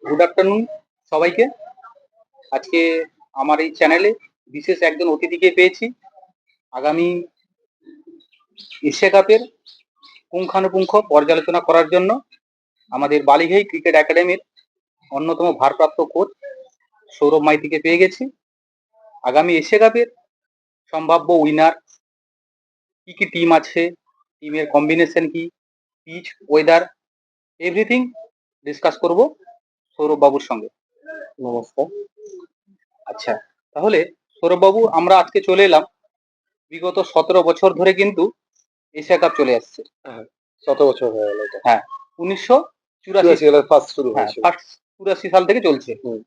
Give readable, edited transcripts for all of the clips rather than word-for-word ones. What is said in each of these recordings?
Good afternoon সবাইকে। আজকে আমার এই চ্যানেলে বিশেষ একজন অতিথিকে পেয়েছি। আগামী এশিয়া কাপের পুঙ্খানুপুঙ্খ পর্যালোচনা করার জন্য আমাদের বালিঘাই ক্রিকেট একাডেমির অন্যতম ভারপ্রাপ্ত কোচ সৌরভ মাইতিকে পেয়ে গেছি। আগামী এশিয়া কাপের সম্ভাব্য উইনার, কি কি টিম আছে, টিমের কম্বিনেশন কি, পিচ, ওয়েদার, এভরিথিং ডিসকাস করব সৌরভ বাবুর সঙ্গে। নমস্কার। আচ্ছা, তাহলে সৌরভ বাবু, আমরা আজকে চলে এলাম বিগত 17 বছর ধরে কিন্তু এশিয়া কাপ চলে আসছে। হ্যাঁ, ১৭ বছর হয়ে গেল এটা। হ্যাঁ, 1984 সালে ফার্স্ট শুরু হ্যাঁ, হয়েছিল। ফার্স্ট 84 সাল থেকে চলছে। হুম,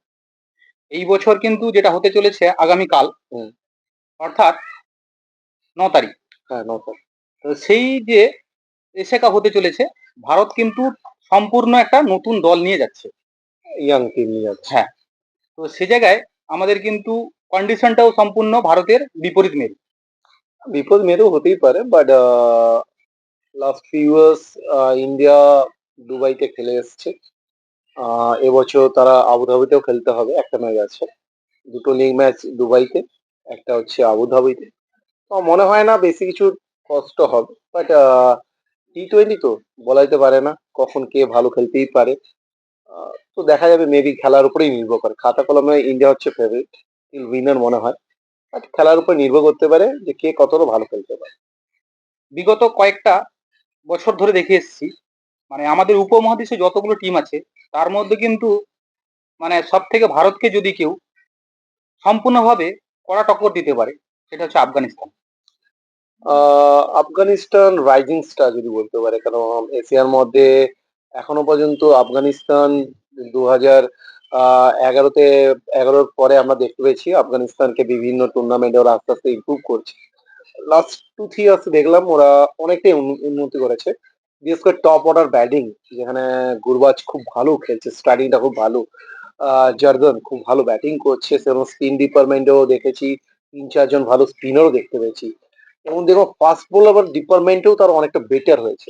এই বছর কিন্তু যেটা হতে চলেছে আগামীকাল, হুম। অর্থাৎ 9 তারিখ। হ্যাঁ, ৯ টা। তো সেই যে এশিয়া কাপ হতে চলেছে, ভারত কিন্তু সম্পূর্ণ একটা নতুন দল নিয়ে যাচ্ছে। ইয়াং টিম নিয়ে যাচ্ছে। হ্যাঁ, তো সে জায়গায় আমাদের কিন্তু কন্ডিশনটাও সম্পূর্ণ ভারতের বিপরীত মেরু। বিপদ মেরু হতেই পারে, but last few years India দুবাইতে খেলে এসছে। এবছর তারা আবুধাবিতেও খেলতে হবে, একটা ম্যাচ আছে। দুটো লিগ ম্যাচ দুবাইতে, একটা হচ্ছে আবুধাবিতে। তো মনে হয় না বেশি কিছু কষ্ট হবে, বাট টি-20 তো বলা যেতে পারে না কখন কে ভালো খেলতেই পারে। তো দেখা যাবে, মেবি খেলার উপরেই নির্ভর করে। খাতা কলমে ইন্ডিয়া হচ্ছে ফেভারিট উইনার মনে হয়, বাট খেলার উপর নির্ভর করতে পারে যে কে কতটা ভালো খেলতে পারে। বিগত কয়েকটা বছর ধরে দেখে এসেছি, মানে আমাদের উপমহাদেশে যতগুলো টিম আছে তার মধ্যে কিন্তু মানে সব থেকে ভারতকে যদি কেউ সম্পূর্ণভাবে কড়া টক্কর দিতে পারে, সেটা হচ্ছে আফগানিস্তান। আফগানিস্তান রাইজিং স্টার যদি বলতে পারে, কারণ এশিয়ার মধ্যে এখনো পর্যন্ত আফগানিস্তান 2011-তে 11-র পরে আমরা দেখতে পেয়েছি আফগানিস্তানকে বিভিন্ন টুর্নামেন্টে ওরা আস্তে আস্তে ইমপ্রুভ করছে। লাস্ট 2-3 ইয়ার্স দেখলাম ওরা অনেকটাই উন্নতি করেছে। বিশেষ করে টপ অর্ডার ব্যাটিং, যেখানে গুরবাজ খুব ভালো খেলছে, স্টার্টিংটা খুব ভালো। জার্দন খুব ভালো ব্যাটিং করছে, সেরকম স্পিন ডিপার্টমেন্টেও দেখেছি 3-4 জন ভালো স্পিনারও দেখতে পেয়েছি। এবং দেখো ফাস্ট বোলার ডিপার্টমেন্টেও তার অনেকটা বেটার হয়েছে,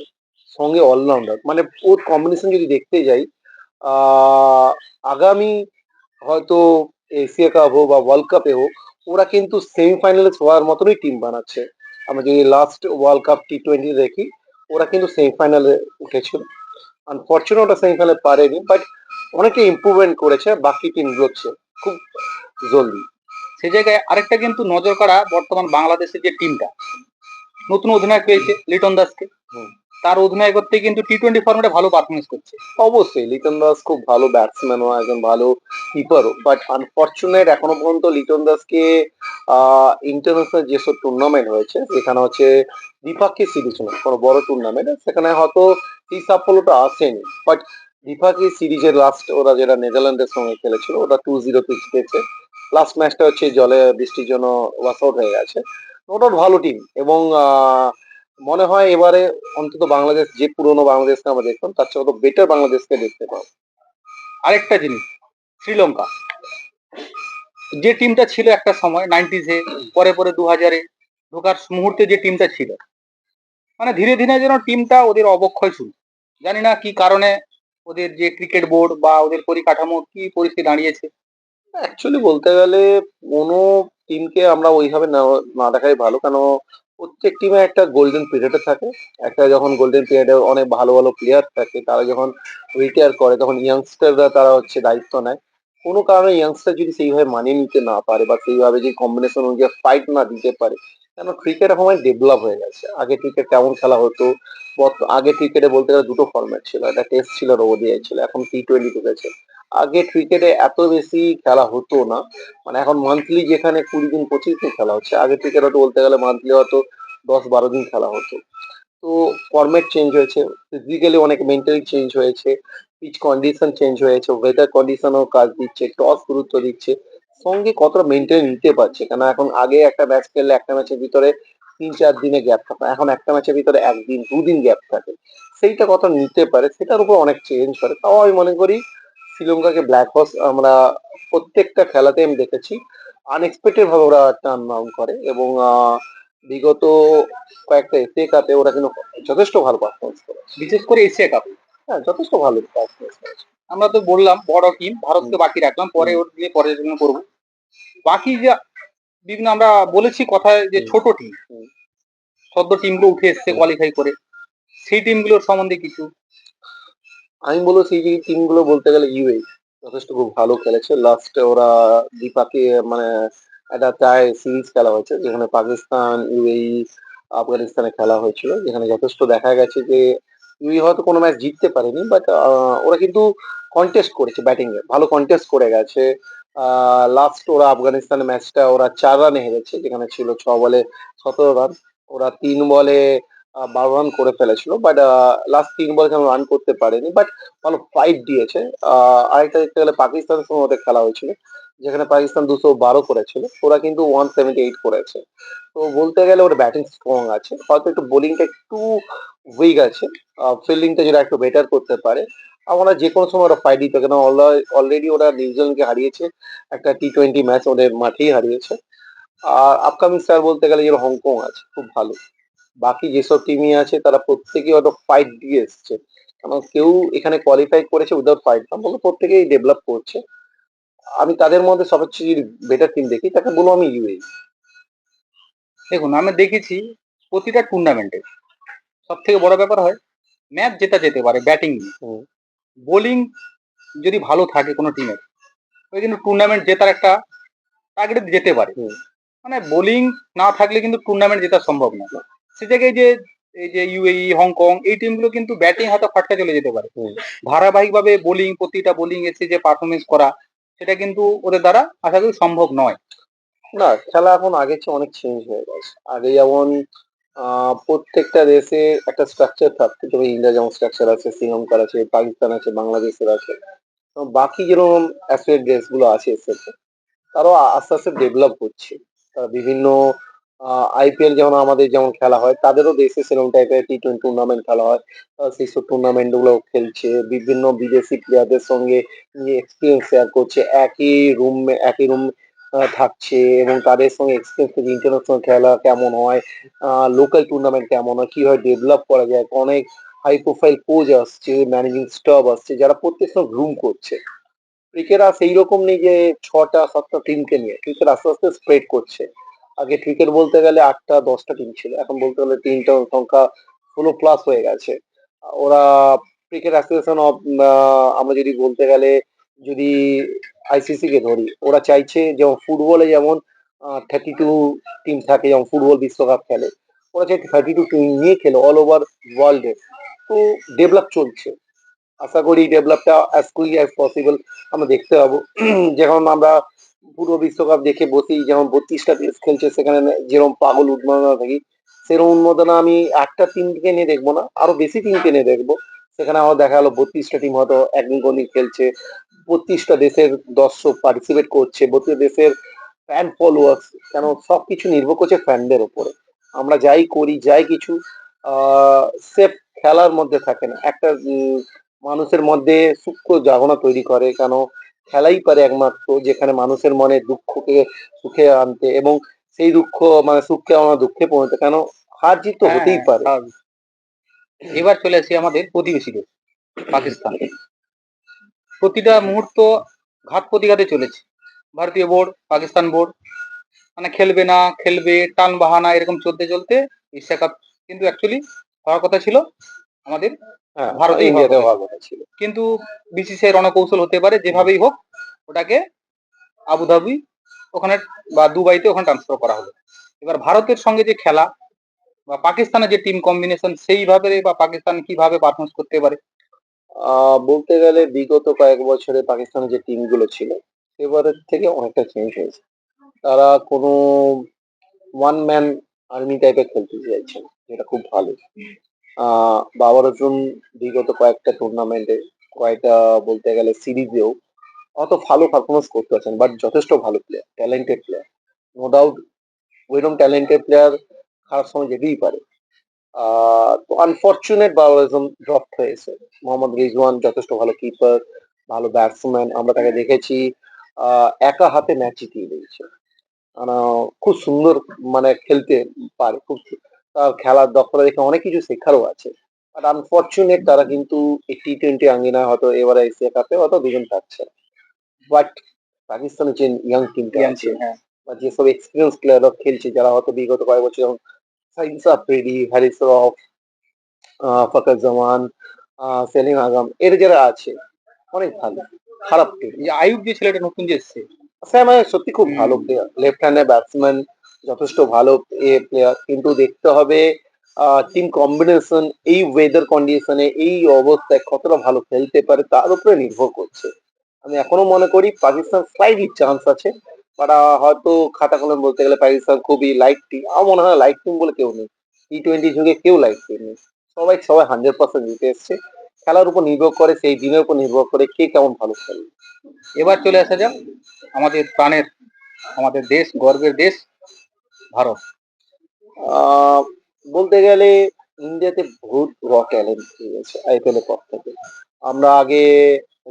সঙ্গে অলরাউন্ডার। মানে ওর কম্বিনেশন যদি দেখতে যাই, আহ আগামী হয়তো এশিয়া কাপ হোক বা ওয়ার্ল্ড কাপে হোক, ওরা কিন্তু সেমিফাইনালে হওয়ার মতনই টিম বানাচ্ছে। আমরা যদি লাস্ট ওয়ার্ল্ড কাপ টি-20 দেখি, ওরা কিন্তু সেমিফাইনালে উঠেছিল। আনফর্চুনেট ওটা সেমিফাইনালে পারেনি, বাট অনেকটা ইম্প্রুভমেন্ট করেছে বাকি টিমগুলোর চেয়ে খুব জলদি। সে জায়গায় আরেকটা কিন্তু নজর কাড়া, বর্তমান বাংলাদেশের যে টিমটা নতুন অধিনায়ক পেয়েছে লিটন দাসকে, হুম। তার অধিনায়কত্বে কিন্তু টি-20 ফর্মেটে ভালো পারফরমেন্স করছে। অবশ্যই লিটন দাস খুব ভালো ব্যাটসম্যানও, একজন ভালো কিপারও, বাট আনফর্চুনেট এখনো পর্যন্ত লিটন দাসকে ইন্টারন্যাশনাল যেসব টুর্নামেন্ট হয়েছে, সেখানে হচ্ছে দ্বিপাক্ষিক সিরিজ নয়, কোনো বড় টুর্নামেন্ট, সেখানে হয়তো সেই সাফল্যটা আসেনি। বাট দ্বিপাক্ষিক সিরিজের লাস্ট ওরা যেটা নেদারল্যান্ডের সঙ্গে খেলেছিল, ওটা 2-0 জিতেছে। লাস্ট ম্যাচটা হচ্ছে জলে বৃষ্টির জন্য ওয়াশ আউট হয়ে গেছে। ওটা ভালো টিম, এবং মনে হয় এবারে অন্তত বাংলাদেশ, যে পুরনো বাংলাদেশকে আমরা দেখতাম তার চেয়ে কত বেটার বাংলাদেশকে দেখতে পাবো। আরেকটা জিনিস, শ্রীলঙ্কা, যে টিমটা ছিল একটা সময় 90s-এ, পরে পরে 2000-এ ঢোকার মুহূর্তে যে টিমটা ছিল, মানে ধীরে ধীরে যেন টিমটা ওদের অবক্ষয় শুরু। জানি না কি কারণে, ওদের যে ক্রিকেট বোর্ড বা ওদের পরিকাঠামো কি পরিস্থিতি দাঁড়িয়েছে। অ্যাকচুয়ালি বলতে গেলে কোনো টিমকে আমরা ওইভাবে না না দেখাই ভালো, কেন প্রত্যেক টিমে একটা গোল্ডেন পিরিয়ডে থাকে। একটা যখন গোল্ডেন পিরিয়ডে অনেক ভালো ভালো প্লেয়ার থাকে, তারা যখন রিটায়ার করে তখন ইয়াংস্টাররা তারা হচ্ছে দায়িত্ব নেয়। কোনো কারণে ইয়াংস্টার যদি সেইভাবে মানিয়ে নিতে না পারে বা সেইভাবে যে কম্বিনেশন অনুযায়ী ফাইট না দিতে পারে, কেন ক্রিকেট এখন ডেভেলপ হয়ে গেছে। আগে ক্রিকেট কেমন খেলা হতো, আগে ক্রিকেটে বলতে গেলে দুটো ফরম্যাট ছিল, একটা টেস্ট ছিল আর ওডিআই ছিল, এখন টি-20 ঢুকেছে। আগে ক্রিকেটে এত বেশি খেলা হতো না, মানে এখন মান্থলি যেখানে 20 দিন 25 দিন খেলা হচ্ছে, আগে ক্রিকেট হয়তো বলতে গেলে মান্থলি হয়তো 10-12 দিন খেলা হতো। তো ফরম্যাট চেঞ্জ হয়েছে, ফিজিক্যালি অনেক মেন্টালি চেঞ্জ হয়েছে, পিচ কন্ডিশন চেঞ্জ হয়েছে, ওয়েদার কন্ডিশনও কাজ দিচ্ছে, টস গুরুত্ব দিচ্ছে, সঙ্গে কতটা মেনটেন নিতে পারছে। কেন এখন আগে একটা ম্যাচ খেললে একটা ম্যাচের ভিতরে 3-4 দিনে গ্যাপ থাকে, এখন একটা ম্যাচের ভিতরে 1 দিন 2 দিন গ্যাপ থাকে। সেইটা কত নিতে পারে সেটার উপর অনেক চেঞ্জ করে। তাও আমি মনে করি শ্রীলঙ্কাকে ব্ল্যাক হর্স আমরা প্রত্যেকটা খেলাতে আমি দেখেছি আনএক্সপেক্টেড ভাবে ওরা টার্ন আউট করে, এবং বিগত কয়েকটা এফএ কাপে ওরা কিন্তু যথেষ্ট ভালো পারফরমেন্স করেছে। বিশেষ করে এশিয়া কাপ। হ্যাঁ, যথেষ্ট ভালো পারফরমেন্স করেছে। আমরা তো বললাম বড় টিম, হুম, ভারতকে বাকি রাখলাম, পরে হুম, ওর নিয়ে পর্যালোচনা করবো। বাকি যে বিভিন্ন আমরা বলেছি কথায় যে হুম, ছোট টিম, হুম, সদ্য টিমগুলো উঠে এসছে হুম। কোয়ালিফাই করে, সেই টিমগুলোর সম্বন্ধে কিছু। আমি বলবো সেই যে টিমগুলো বলতে গেলে ইউএই যথেষ্ট খুব ভালো খেলেছে। লাস্টে ওরা দ্বিপাক্ষিক মানে একটা টাই সিরিজ খেলা হয়েছে যেখানে পাকিস্তান, ইউএই, আফগানিস্তানে খেলা হয়েছিল। যেখানে যথেষ্ট দেখা গেছে যে ইউএই হয়তো কোনো ম্যাচ জিততে পারেনি বাট ওরা কিন্তু কন্টেস্ট করেছে ব্যাটিং এ। ভালো কন্টেস্ট করে গেছে। লাস্ট ওরা আফগানিস্তানের ম্যাচটা ওরা ৪ রানে হেরেছে যেখানে ছিল ৬ বলে ১৭ রান। ওরা ৩ বলে ১২ রান করে ফেলেছিল। বাট লাস্ট ৩ বলে কেন রান করতে পারেনি। বাট ভালো ফাইট দিয়েছে। আরেকটা দেখতে গেলে পাকিস্তানের সঙ্গে ওদের খেলা হয়েছিল। যেখানে পাকিস্তান ২১২ করেছিল। ওরা কিন্তু ১৭৮ করেছে। তো বলতে গেলে ওর ব্যাটিং স্ট্রং আছে। হয়তো একটু বোলিংটা একটু উইক আছে। ফিল্ডিংটা যদি একটু বেটার করতে পারে। আমরা যেকোনো সময় ওরা ফাইট দিত কেন অলরেডি ওরা নিউজিল্যান্ডকে হারিয়েছে। একটা টি-২০ ম্যাচ ওদের মাঠেই হারিয়েছে। আর আপকামিং স্টার বলতে গেলে যেরকম হংকং আছে খুব ভালো। বাকি যেসব টিমই আছে তারা প্রত্যেকেই হয়তো ফাইট দিয়ে এসছে। কারণ কেউ এখানে কোয়ালিফাই করেছে উইদাউট ফাইট না। বলবো প্রত্যেকেই ডেভেলপ করছে। আমি তাদের মধ্যে সবচেয়ে যদি বেটার টিম দেখি তাকে বলবো আমি ইউএই। দেখুন, আমি দেখেছি প্রতিটা টুর্নামেন্টে সব থেকে বড় ব্যাপার হয় ম্যাচ জেতা যেতে পারে ব্যাটিং নিয়ে, হুম, বোলিং যদি ভালো থাকে কোনো টিমের, ওই কিন্তু টুর্নামেন্ট জেতার একটা টার্গেট যেতে পারে। হুম, মানে বোলিং না থাকলে কিন্তু টুর্নামেন্ট জেতা সম্ভব না। সে জায়গায় যে এই যে ইউএই, হংকং, এই টিমগুলো কিন্তু ব্যাটিং হয়তো ফাটকা চলে যেতে পারে, হুম। ধারাবাহিকভাবে বোলিং, প্রতিটা বোলিং এসে যে পারফরমেন্স করা, সেটা কিন্তু ওদের দ্বারা আশা করি সম্ভব নয়। না খেলা এখন আগের চেয়ে অনেক চেঞ্জ হয়ে গেছে। আগে যেমন প্রত্যেকটা দেশে একটা স্ট্রাকচার থাকতো। যেমন ইন্ডিয়া যেমন স্ট্রাকচার আছে, শ্রীলঙ্কার আছে, পাকিস্তান আছে, বাংলাদেশের আছে। তো বাকি যেরকম অ্যাসোসিয়েট দেশগুলো আছে এর সাথে তারাও আস্তে আস্তে ডেভেলপ হচ্ছে। তারা বিভিন্ন আইপিএল যেমন আমাদের যেমন খেলা হয় তাদেরও দেশে সেরকম টাইপের টি-২০ টুর্নামেন্ট খেলা হয়। সেইসব টুর্নামেন্ট গুলো খেলছে। বিভিন্ন বিদেশি প্লেয়ারদের সঙ্গে নিয়ে এক্সপিরিয়েন্স শেয়ার করছে। একই রুম থাকছে এবং তাদের সঙ্গে এক্সপিরিয়েন্স থেকে ইন্টারন্যাশনাল খেলা কেমন হয়, লোকাল টুর্নামেন্ট কেমন হয়, কিভাবে ডেভেলপ করা যায়। অনেক হাই প্রোফাইল কোচ আসছে, ম্যানেজিং স্টাফ আসছে যারা প্রত্যেক সময় গ্রুম করছে। ক্রিকেট আর সেই রকম নেই যে ৬টা ৭টা টিমকে নিয়ে। ক্রিকেট আস্তে আস্তে স্প্রেড করছে। আগে ক্রিকেট বলতে গেলে ৮টা ১০টা টিম ছিল। এখন বলতে গেলে টিমটার সংখ্যা ১৬ প্লাস হয়ে গেছে। ওরা ক্রিকেট অ্যাসোসিয়েশন অফ আমরা যদি বলতে গেলে যদি আইসিসি কে ধরি, ওরা চাইছে যেমন ফুটবলে যেমন 32 টিম থাকে যেমন ফুটবল বিশ্বকাপ খেলে। ওরা চাই 32 টিম নিয়ে খেলে অল ওভার ওয়ার্ল্ড এ। তো ডেভেলপ চলছে। আশা করি ডেভেলপটা অ্যাজ কুইক অ্যাজ পসিবল আমরা দেখতে পাবো। যখন আমরা পুরো বিশ্বকাপ দেখে বসি যেমন ৩২টা দেশ খেলছে সেখানে যেরকম পাগল উন্মাদনা থাকি সেরকম উন্মাদনা আমি একটা টিমকে নিয়ে দেখবো না, আরো বেশি টিমকে নিয়ে দেখবো। সেখানে আমার দেখা গেলো ৩২টা টিম হয়তো একদিন কোনদিন খেলছে। ৩২টা দেশের দর্শক পার্টিসিপেট করছে, ৩২ দেশের ফ্যান ফলোয়ার্স। কেন সবকিছু নির্ভর করছে ফ্যানদের উপরে। আমরা যাই করি যাই কিছু সেফ খেলার মধ্যে থাকে না। একটা মানুষের মধ্যে সূক্ষ্ম জাগরণা তৈরি করে। কেন খেলাই পারে একমাত্র যেখানে মানুষের মনে দুঃখকে সুখে আনতে এবং সেই দুঃখ মানে সুখকে আমরা দুঃখে পৌঁছতে। কেন হার জিত তো হ্যাঁ, হতেই হ্যাঁ, পারে। স্বাভাবিক। এবার চলে আসি আমাদের প্রতিবেশী দেশ পাকিস্তান। প্রতিটা মুহূর্ত ঘাত প্রতিঘাতে চলেছে। ভারতীয় বোর্ড, পাকিস্তান বোর্ড, মানে খেলবে না খেলবে, টান বাহানা এরকম চলতে চলতে এশিয়া কাপ কিন্তু অ্যাকচুয়ালি হওয়ার কথা ছিল আমাদের হ্যাঁ, ভারতেই হওয়ার ইন্ডিয়াতে কথা হওয়ার ছিল। কথা ছিল। কিন্তু বিসিসিআই রণকৌশল হতে পারে হুম। যেভাবেই হোক, ওটাকে আবুধাবি ওখানে বা দুবাইতে ওখানে ট্রান্সফার করা হলো। এবার ভারতের সঙ্গে যে খেলা বা পাকিস্তানের যে টিম কম্বিনেশন, সেইভাবে বা পাকিস্তান কিভাবে পারফরমেন্স করতে পারে। বলতে গেলে বিগত কয়েক বছরে পাকিস্তানের যে টিম গুলো ছিল এবারের থেকে অনেকটা চেঞ্জ হয়েছে। তারা কোনো ওয়ান ম্যান আর্মি টাইপের খেলতে চাইছে, যেটা খুব ভালো। বাবর আজম বিগত কয়েকটা টুর্নামেন্টে কয়েকটা বলতে গেলে সিরিজেও অত ভালো পারফরমেন্স করতে পারছেন বাট যথেষ্ট ভালো player, talented player. No doubt ওইরকম ট্যালেন্টেড প্লেয়ার খারাপ সময় যেতেই পারে। তো আনফরচুনেট বাবর আজম ড্রপ হয়েছে। মোহাম্মদ রিজওয়ান যথেষ্ট ভালো কিপার, ভালো ব্যাটসম্যান। আমরা তাকে দেখেছি একা হাতে ম্যাচ জিতিয়ে দিয়েছে। খুব সুন্দর মানে খেলতে পারে। তার খেলার দক্ষতা দেখে অনেক কিছু শেখারও আছে। আর আনফরচুনেট তারা কিন্তু এই টি-20 আঙ্গিনায় হয়তো এবারে এশিয়া কাপে হয়তো দুজন থাকছে না। বাট পাকিস্তানের যে ইয়াং টিমটা ইয়ান আছে টিম, হ্যাঁ। বা যেসব এক্সপিরিয়েন্স প্লেয়াররা খেলছে যারা হয়তো বিগত কয়েক বছর যেমন সাইন্স আফ্রিদি, হারিস রফ, ফখর জামান, সেলিম আগাম এর যারা আছে অনেক ভালো, খারাপ টিম এই যে আয়ুব যে ছেলেটা নতুন যে এসছে, স্যাম সত্যি খুব ভালো প্লেয়ার, লেফট হ্যান্ডের ব্যাটসম্যান, যথেষ্ট ভালো প্লেয়ার, কিন্তু দেখতে হবে টিম কম্বিনেশন এই ওয়েদার কন্ডিশনে এই অবস্থায় কতটা ভালো খেলতে পারে তার উপরে নির্ভর করছে। আমি এখনো মনে করি পাকিস্তান স্লাইটলি চান্স আছে, বাট হয়তো খাতা কলম বলতে গেলে পাকিস্তান খুবই লাইট টিম। আমার মনে হয় লাইট টিম বলে কেউ নেই, টি-20 যুগে কেউ লাইট টিম নেই, সবাই সবাই 100% জিতে এসছে। খেলার উপর নির্ভর করে, সেই দিনের উপর নির্ভর করে কে কেমন ভালো খেলে। এবার চলে আসা যাক আমাদের প্রাণের, আমাদের দেশ, গর্বের দেশ ভারত। আহ বলতে গেলে ইন্ডিয়াতে বহুত র ট্যালেন্ট হয়ে গেছে আইপিএল এর পর থেকে। আমরা আগে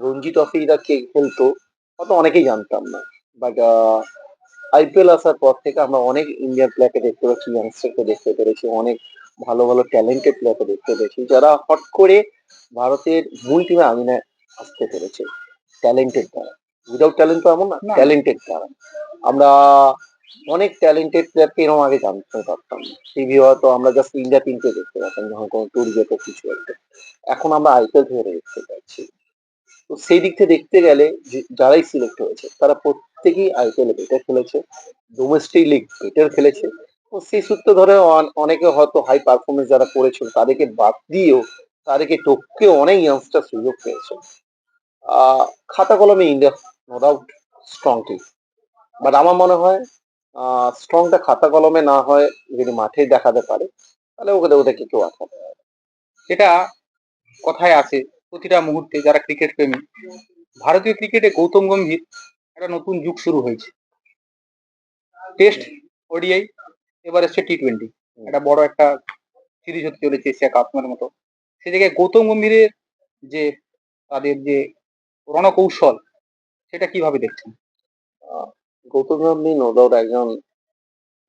রঞ্জি ট্রফিটা কে খেলতো অত অনেকেই জানতাম না, বাট আইপিএল আসার পর থেকে আমরা অনেক ইন্ডিয়ান প্লেয়ারকে দেখতে পাচ্ছি, ইয়াংস্টারকে দেখতে পেরেছি, অনেক ভালো ভালো ট্যালেন্টেড প্লেয়ারকে দেখতে পেরেছি যারা হট করে ভারতের মূল টিমে আঙিনায় আসতে পেরেছে ট্যালেন্টেড দ্বারা। উইদাউট ট্যালেন্ট তো এমন না, না, ট্যালেন্টেড দ্বারা আমরা অনেক ট্যালেন্টেড প্লেয়ারকে এরকম আগে জানতে পারতাম না। টিভি হয়তো আমরা জাস্ট ইন্ডিয়া টিমকে দেখতে পারতাম যখন কোনো ট্যুর যেত কিছু একটা, এখন আমরা আইপিএল থেকে দেখতে পাচ্ছি। তো সেই দিক থেকে দেখতে গেলে যারাই সিলেক্ট হয়েছে তারা প্রত্যেকেই আইপিএল এ বেটার খেলেছে, ডোমেস্টিক লিগ বেটার খেলেছে। তো সেই সূত্রে ধরে অনেকে হয়তো হাই পারফরমেন্স যারা করেছিল তাদেরকে বাদ দিয়েও, তাদেরকে টপকে অনেক ইয়াংস্টার সুযোগ পেয়েছে। আহ খাতা কলমে India no doubt strong team, but আমার মনে হয় স্ট্রংটা খাতা কলমে না হয় যদি মাঠে দেখাতে পারে তাহলে ওদেরকে কেউ আটকাতে পারে না। যেটা কথায় আছে, প্রতিটা মুহূর্তে যারা ক্রিকেট প্রেমী, ভারতীয় ক্রিকেটে গৌতম গম্ভীর একটা নতুন যুগ শুরু হয়েছে। টেস্ট, ওডিআই, এবার এসছে টি-20, একটা বড় একটা সিরিজ হতে চলেছে এশিয়া কাপের মতো। সে জায়গায় গৌতম গম্ভীরের যে তাদের যে রণকৌশল, সেটা কিভাবে দেখছেন? আহ, গৌতম গম্ভীর নো ডাউট একজন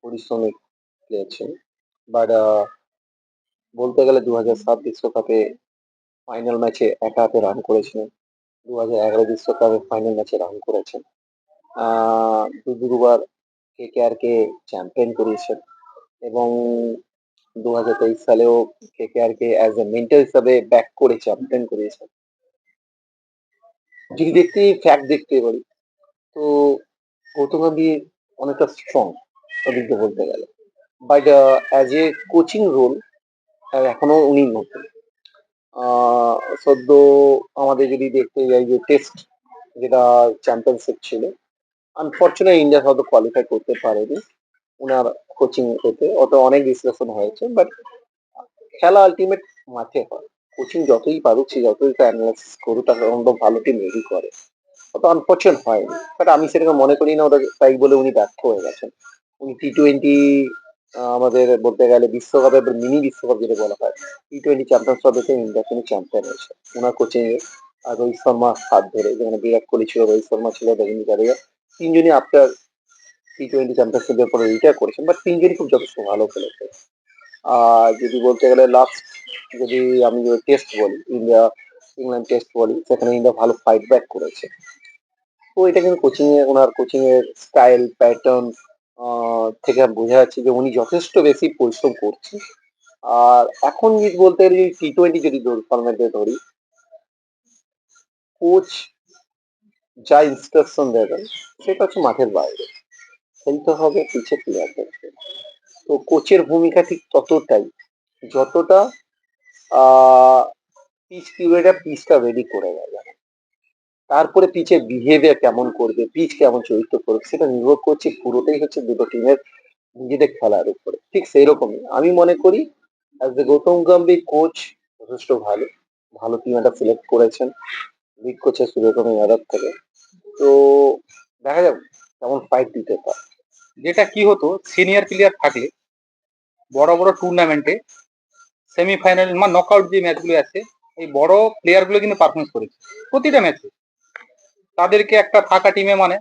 পরিশ্রমী প্লেয়ার ছিলেন, বাট বলতে গেলে 2007 বিশ্বকাপে ফাইনাল ম্যাচে একা হাতে রান করেছিলেন, 2011 বিশ্বকাপে ফাইনাল ম্যাচে রান করেছেন, দুবার কেকেআর কে চ্যাম্পিয়ন করিয়েছেন, এবং 2023 সালেও KKR K as a mentor হিসাবে ব্যাক করে চ্যাম্পিয়ন করিয়েছেন। যদি ফ্যাক্ট দেখতে পারি তো গৌতম গম্ভীর অনেকটা স্ট্রং ওদিক দিয়ে বলতে গেলে, but as a coaching role এখনো উনি নতুন। আহ সদ্য আমাদের যদি দেখতে যাই যে টেস্ট যেটা চ্যাম্পিয়নশিপ ছিল, আনফর্চুনেট ইন্ডিয়া হয়তো কোয়ালিফাই করতে পারেনি ওনার কোচিং হতে, অত অনেক বিশ্লেষণ হয়েছে, বাট খেলা আলটিমেট মাঠে হয়। কোচিং যতই পারুক, সে যতই অ্যানালাইসিস করুক, তাকে অন্য ভালো টিম রেডি করে, অত আনফর্চুনেট হয়নি। বাট আমি সেটাকে মনে করি না ওটা তাই বলে উনি ব্যর্থ হয়ে গেছেন। উনি টি-20 আমাদের বলতে গেলে বিশ্বকাপে মিনি বিশ্বকাপ যেটা বলা হয়, টি-20 চ্যাম্পিয়ন্স ট্রফিতে ইন্ডিয়া কিন্তু চ্যাম্পিয়ন হয়েছে ওনার কোচিং এ। আর রোহিত শর্মা হাত ধরে, যেখানে বিরাট কোহলি ছিল, রোহিত শর্মা ছিল, রবীন্দ্র জাদেজা, তিনজনই আফটার টি-20 চ্যাম্পিয়নশিপের পরে রিটায়ার করেছেন, বাট তিনজনই খুব যথেষ্ট ভালো খেলেছে। আর যদি বলতে গেলে লাস্ট, যদি আমি টেস্ট বলি, ইন্ডিয়া ইংল্যান্ড টেস্ট বলি, সেখানে ইন্ডিয়া ভালো ফাইট ব্যাক করেছে। তো এটা কিন্তু কোচিং এ, ওনার কোচিং এর স্টাইল প্যাটার্ন থেকে বোঝা যাচ্ছে যে উনি যথেষ্ট বেশি পরিশ্রম করছেন। আর এখন যদি বলতে গেলে টি-20 যদি ফরম্যাটে ধরি, কোচ যা ইনস্ট্রাকশন দেবেন সেটা হচ্ছে মাঠের বাইরে খেলতে হবে, পিছে প্লেয়ারদেরকে। তো কোচের ভূমিকা ঠিক ততটাই যতটা পিচ কিউরেটা পিচটা রেডি করে গেল, তারপরে পিচের বিহেভিয়ার কেমন করবে, পিচ কেমন চরিত্র করবে, সেটা নির্ভর করছে পুরোটাই হচ্ছে দুটো টিমের নিজেদের খেলার উপরে। ঠিক সেই রকমই আমি মনে করি as a Gautam Gambhir coach যথেষ্ট ভালো, ভালো টিম একটা সিলেক্ট করেছেন লিড করছে সূর্যকুমার যাদব থেকে। তো দেখা যাক কেমন ফাইট দিতে পারে। যেটা কি হতো, সিনিয়র প্লেয়ার থাকলে বড় বড় টুর্নামেন্টে সেমিফাইনাল বা নকআউট যে ম্যাচগুলো আছে, এই বড় প্লেয়ারগুলো কিন্তু পারফরমেন্স করেছে প্রতিটা ম্যাচে। তাদেরকে একটা থাকা টিমে মানে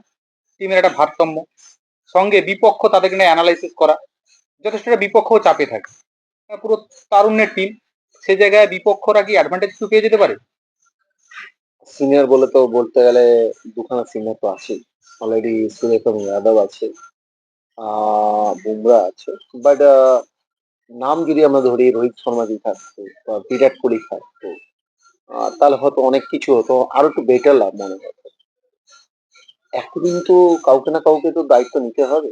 টিমের একটা ভারসাম্য, সঙ্গে বিপক্ষ তাদেরকে নিয়ে অ্যানালাইসিস করা, যথেষ্ট একটা বিপক্ষ চাপে থাকে। পুরো তারুণ্যের টিম, সে জায়গায় বিপক্ষরা কি অ্যাডভান্টেজ একটু পেয়ে যেতে পারে? সিনিয়র বলে তো বলতে গেলে দুখানা সিনিয়র তো আছেই। অলরেডি সূর্যকুমার যাদব আছে, বুমরা আছে। বাট নাম যদি আমরা ধরি রোহিত শর্মা যদি থাকতো বা বিরাট কোহলি থাকতো, তাহলে হয়তো অনেক কিছু হতো, আরো একটু বেটার লাভ মনে হতো। এতদিন তো কাউকে না কাউকে তো দায়িত্ব নিতে হবে,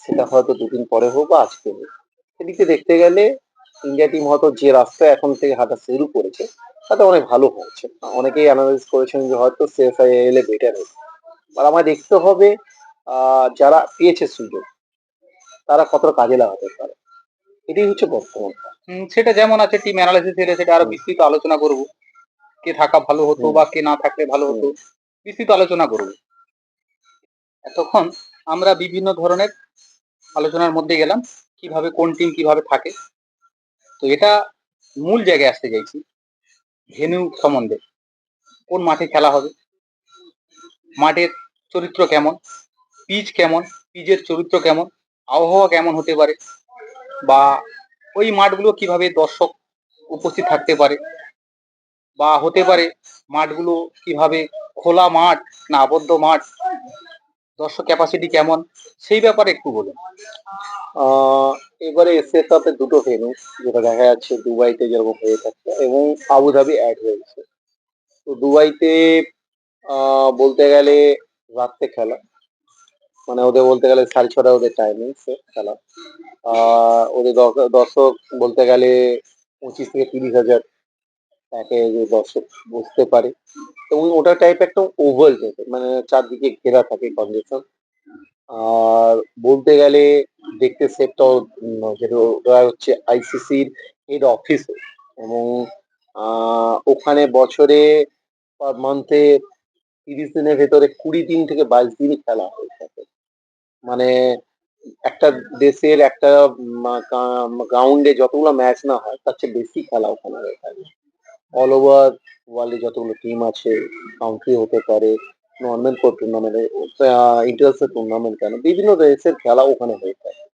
সেটা হয়তো দুদিন পরে হোক বা আজকে হোক। সেদিকে দেখতে গেলে ইন্ডিয়া টিম হয়তো যে রাস্তায় এখন থেকে হাঁটা শুরু করেছে তাতে অনেক ভালো হয়েছে। অনেকেই অ্যানালাইজ করেছেন যে হয়তো সিএসআই এলে বেটার হবে। আর আমায় দেখতে হবে যারা পেয়েছে সুযোগ তারা কতটা কাজে লাগাতে পারে, এটাই হচ্ছে বর্তমান। সেটা যেমন আছে টিম অ্যানালাইসিস এলে সেটা আরো হুম, বিস্তৃত আলোচনা করব। কে থাকা ভালো হতো হুম, বা কে না থাকলে ভালো হুম, হতো, বিস্তৃত আলোচনা করব। এতক্ষণ আমরা বিভিন্ন ধরনের আলোচনার মধ্যে গেলাম, কিভাবে কোন টিম কিভাবে থাকে। তো এটা মূল জায়গায় আসতে চাইছি, ভেন্যু সম্বন্ধে। কোন মাঠে খেলা হবে, মাঠের চরিত্র কেমন, পিচ কেমন, পিচের চরিত্র কেমন, আবহাওয়া কেমন হতে পারে, বা ওই মাঠগুলো কিভাবে দর্শক উপস্থিত থাকতে পারে, বা হতে পারে মাঠগুলো কিভাবে খোলা মাঠ না আবদ্ধ মাঠ, দর্শক ক্যাপাসিটি কেমন, সেই ব্যাপারে একটু বলুন। আহ এবারে এশিয়া কাপে দুটো ভেন্যু, যেটা দেখা যাচ্ছে দুবাইতে যেরকম হয়ে থাকে এবং আবুধাবি অ্যাড হয়েছে। তো দুবাইতে বলতে গেলে রাত্রে খেলা, মানে ওদের বলতে গেলে 6:30 ওদের টাইমিং খেলা। ওদের দর্শক বলতে গেলে 25 থেকে 30 হাজার তাকে যে দর্শক বসতে পারে, এবং ওটা টাইপ একটা ওভাল টাইপের, মানে চারদিকে ঘেরা থাকে কন্ডিশন। আর বলতে গেলে দেখতে সেটটাও যেটা ওটা হচ্ছে আইসিসির হেড অফিস, এবং ওখানে বছরে পার মান্থে 30 দিনের ভেতরে 20 দিন থেকে 22 দিনই খেলা হয়ে থাকে। মানে একটা দেশের একটা গ্রাউন্ডে যতগুলো ম্যাচ না হয় তার চেয়ে বেশি খেলা ওখানে হয়ে থাকে। অল ওভার ওয়ার্ল্ডে যতগুলো টিম আছে, কান্ট্রি হতে পারে, নর্মাল টুর্নামেন্টে, ইন্টারন্যাশনাল টুর্নামেন্ট, কেন বিভিন্ন দেশের খেলা ওখানে হয়ে থাকে।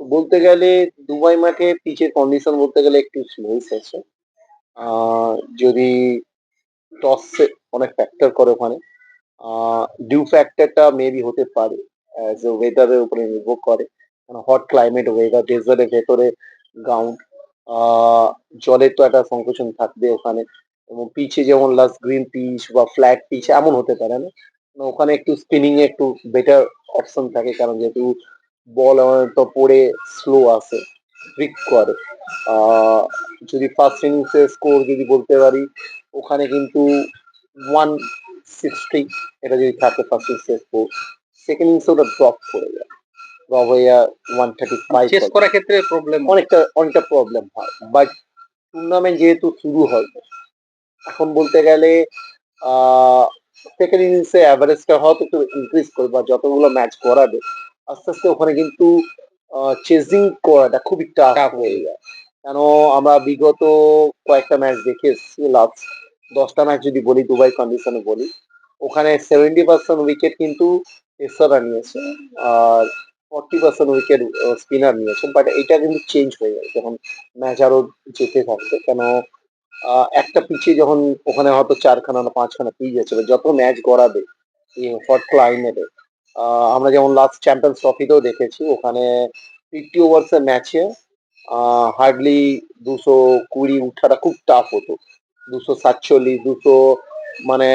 তো বলতে গেলে দুবাই মাঠে পিচের কন্ডিশন বলতে গেলে একটু স্মুথ আছে। আহ, যদি টস অনেক ফ্যাক্টর করে ওখানে, ডিউ ফ্যাক্টরটা মেবি হতে পারে, যে ওয়েদারের উপরে নির্ভর করে। হট ক্লাইমেট ওয়েদার, ডেজার্টের ভেতরে গ্রাউন্ড, জলের তো একটা সংকোচন থাকবে ওখানে, এবং পিচে যেমন লাস্ট গ্রিন পিচ বা ফ্ল্যাট পিচ এমন হতে পারে না। ওখানে একটু স্পিনিং এ একটু বেটার অপশন থাকে, কারণ যেহেতু বল তো পড়ে স্লো আসে, ট্রিক করে। আহ, যদি ফার্স্ট ইনিংস এর স্কোর যদি বলতে পারি, ওখানে কিন্তু 160 এটা যদি থাকে ফার্স্ট ইনিংস এর স্কোর, সেকেন্ড ইনিংসে ওটা ড্রপ করে যায়, ড্রপ হয়ে 135 চেস হয়। করার ক্ষেত্রে প্রবলেম। অনেকটা অনেকটা প্রবলেম হয়, বাট টুর্নামেন্ট যেহেতু শুরু হয় এখন বলতে গেলে সেকেন্ড ইনিংসে অ্যাভারেজটা হয়তো একটু ইনক্রিজ করবে, বা যতগুলো ম্যাচ করাবে আস্তে আস্তে ওখানে কিন্তু চেজিং করাটা খুবই টাফ টাফ হয়ে হয়ে যায়। যায়। কেন আমরা বিগত কয়েকটা ম্যাচ দেখে এসেছি, লাস্ট 10টা ম্যাচ যদি বলি, দুবাই কন্ডিশনে বলি, ওখানে 70% উইকেট কিন্তু পেসাররা নিয়েছে, আর 40% উইকেট স্পিনার নিয়েছে। বাট এটা কিন্তু চেঞ্জ হয়ে যায় যখন ম্যাচ আরো যেতে থাকবে, কেন একটা পিচে যখন ওখানে হয়তো 4খানা না 5খানা পিচ আছে, এবার যত ম্যাচ গড়াবে হট ক্লাইমেটে, আমরা যেমন লাস্ট চ্যাম্পিয়ন্স ট্রফিতেও দেখেছি, ওখানে 50 ওভার্স এর ম্যাচে হার্ডলি 220 উঠাটা খুব টাফ হতো। 247, 200, মানে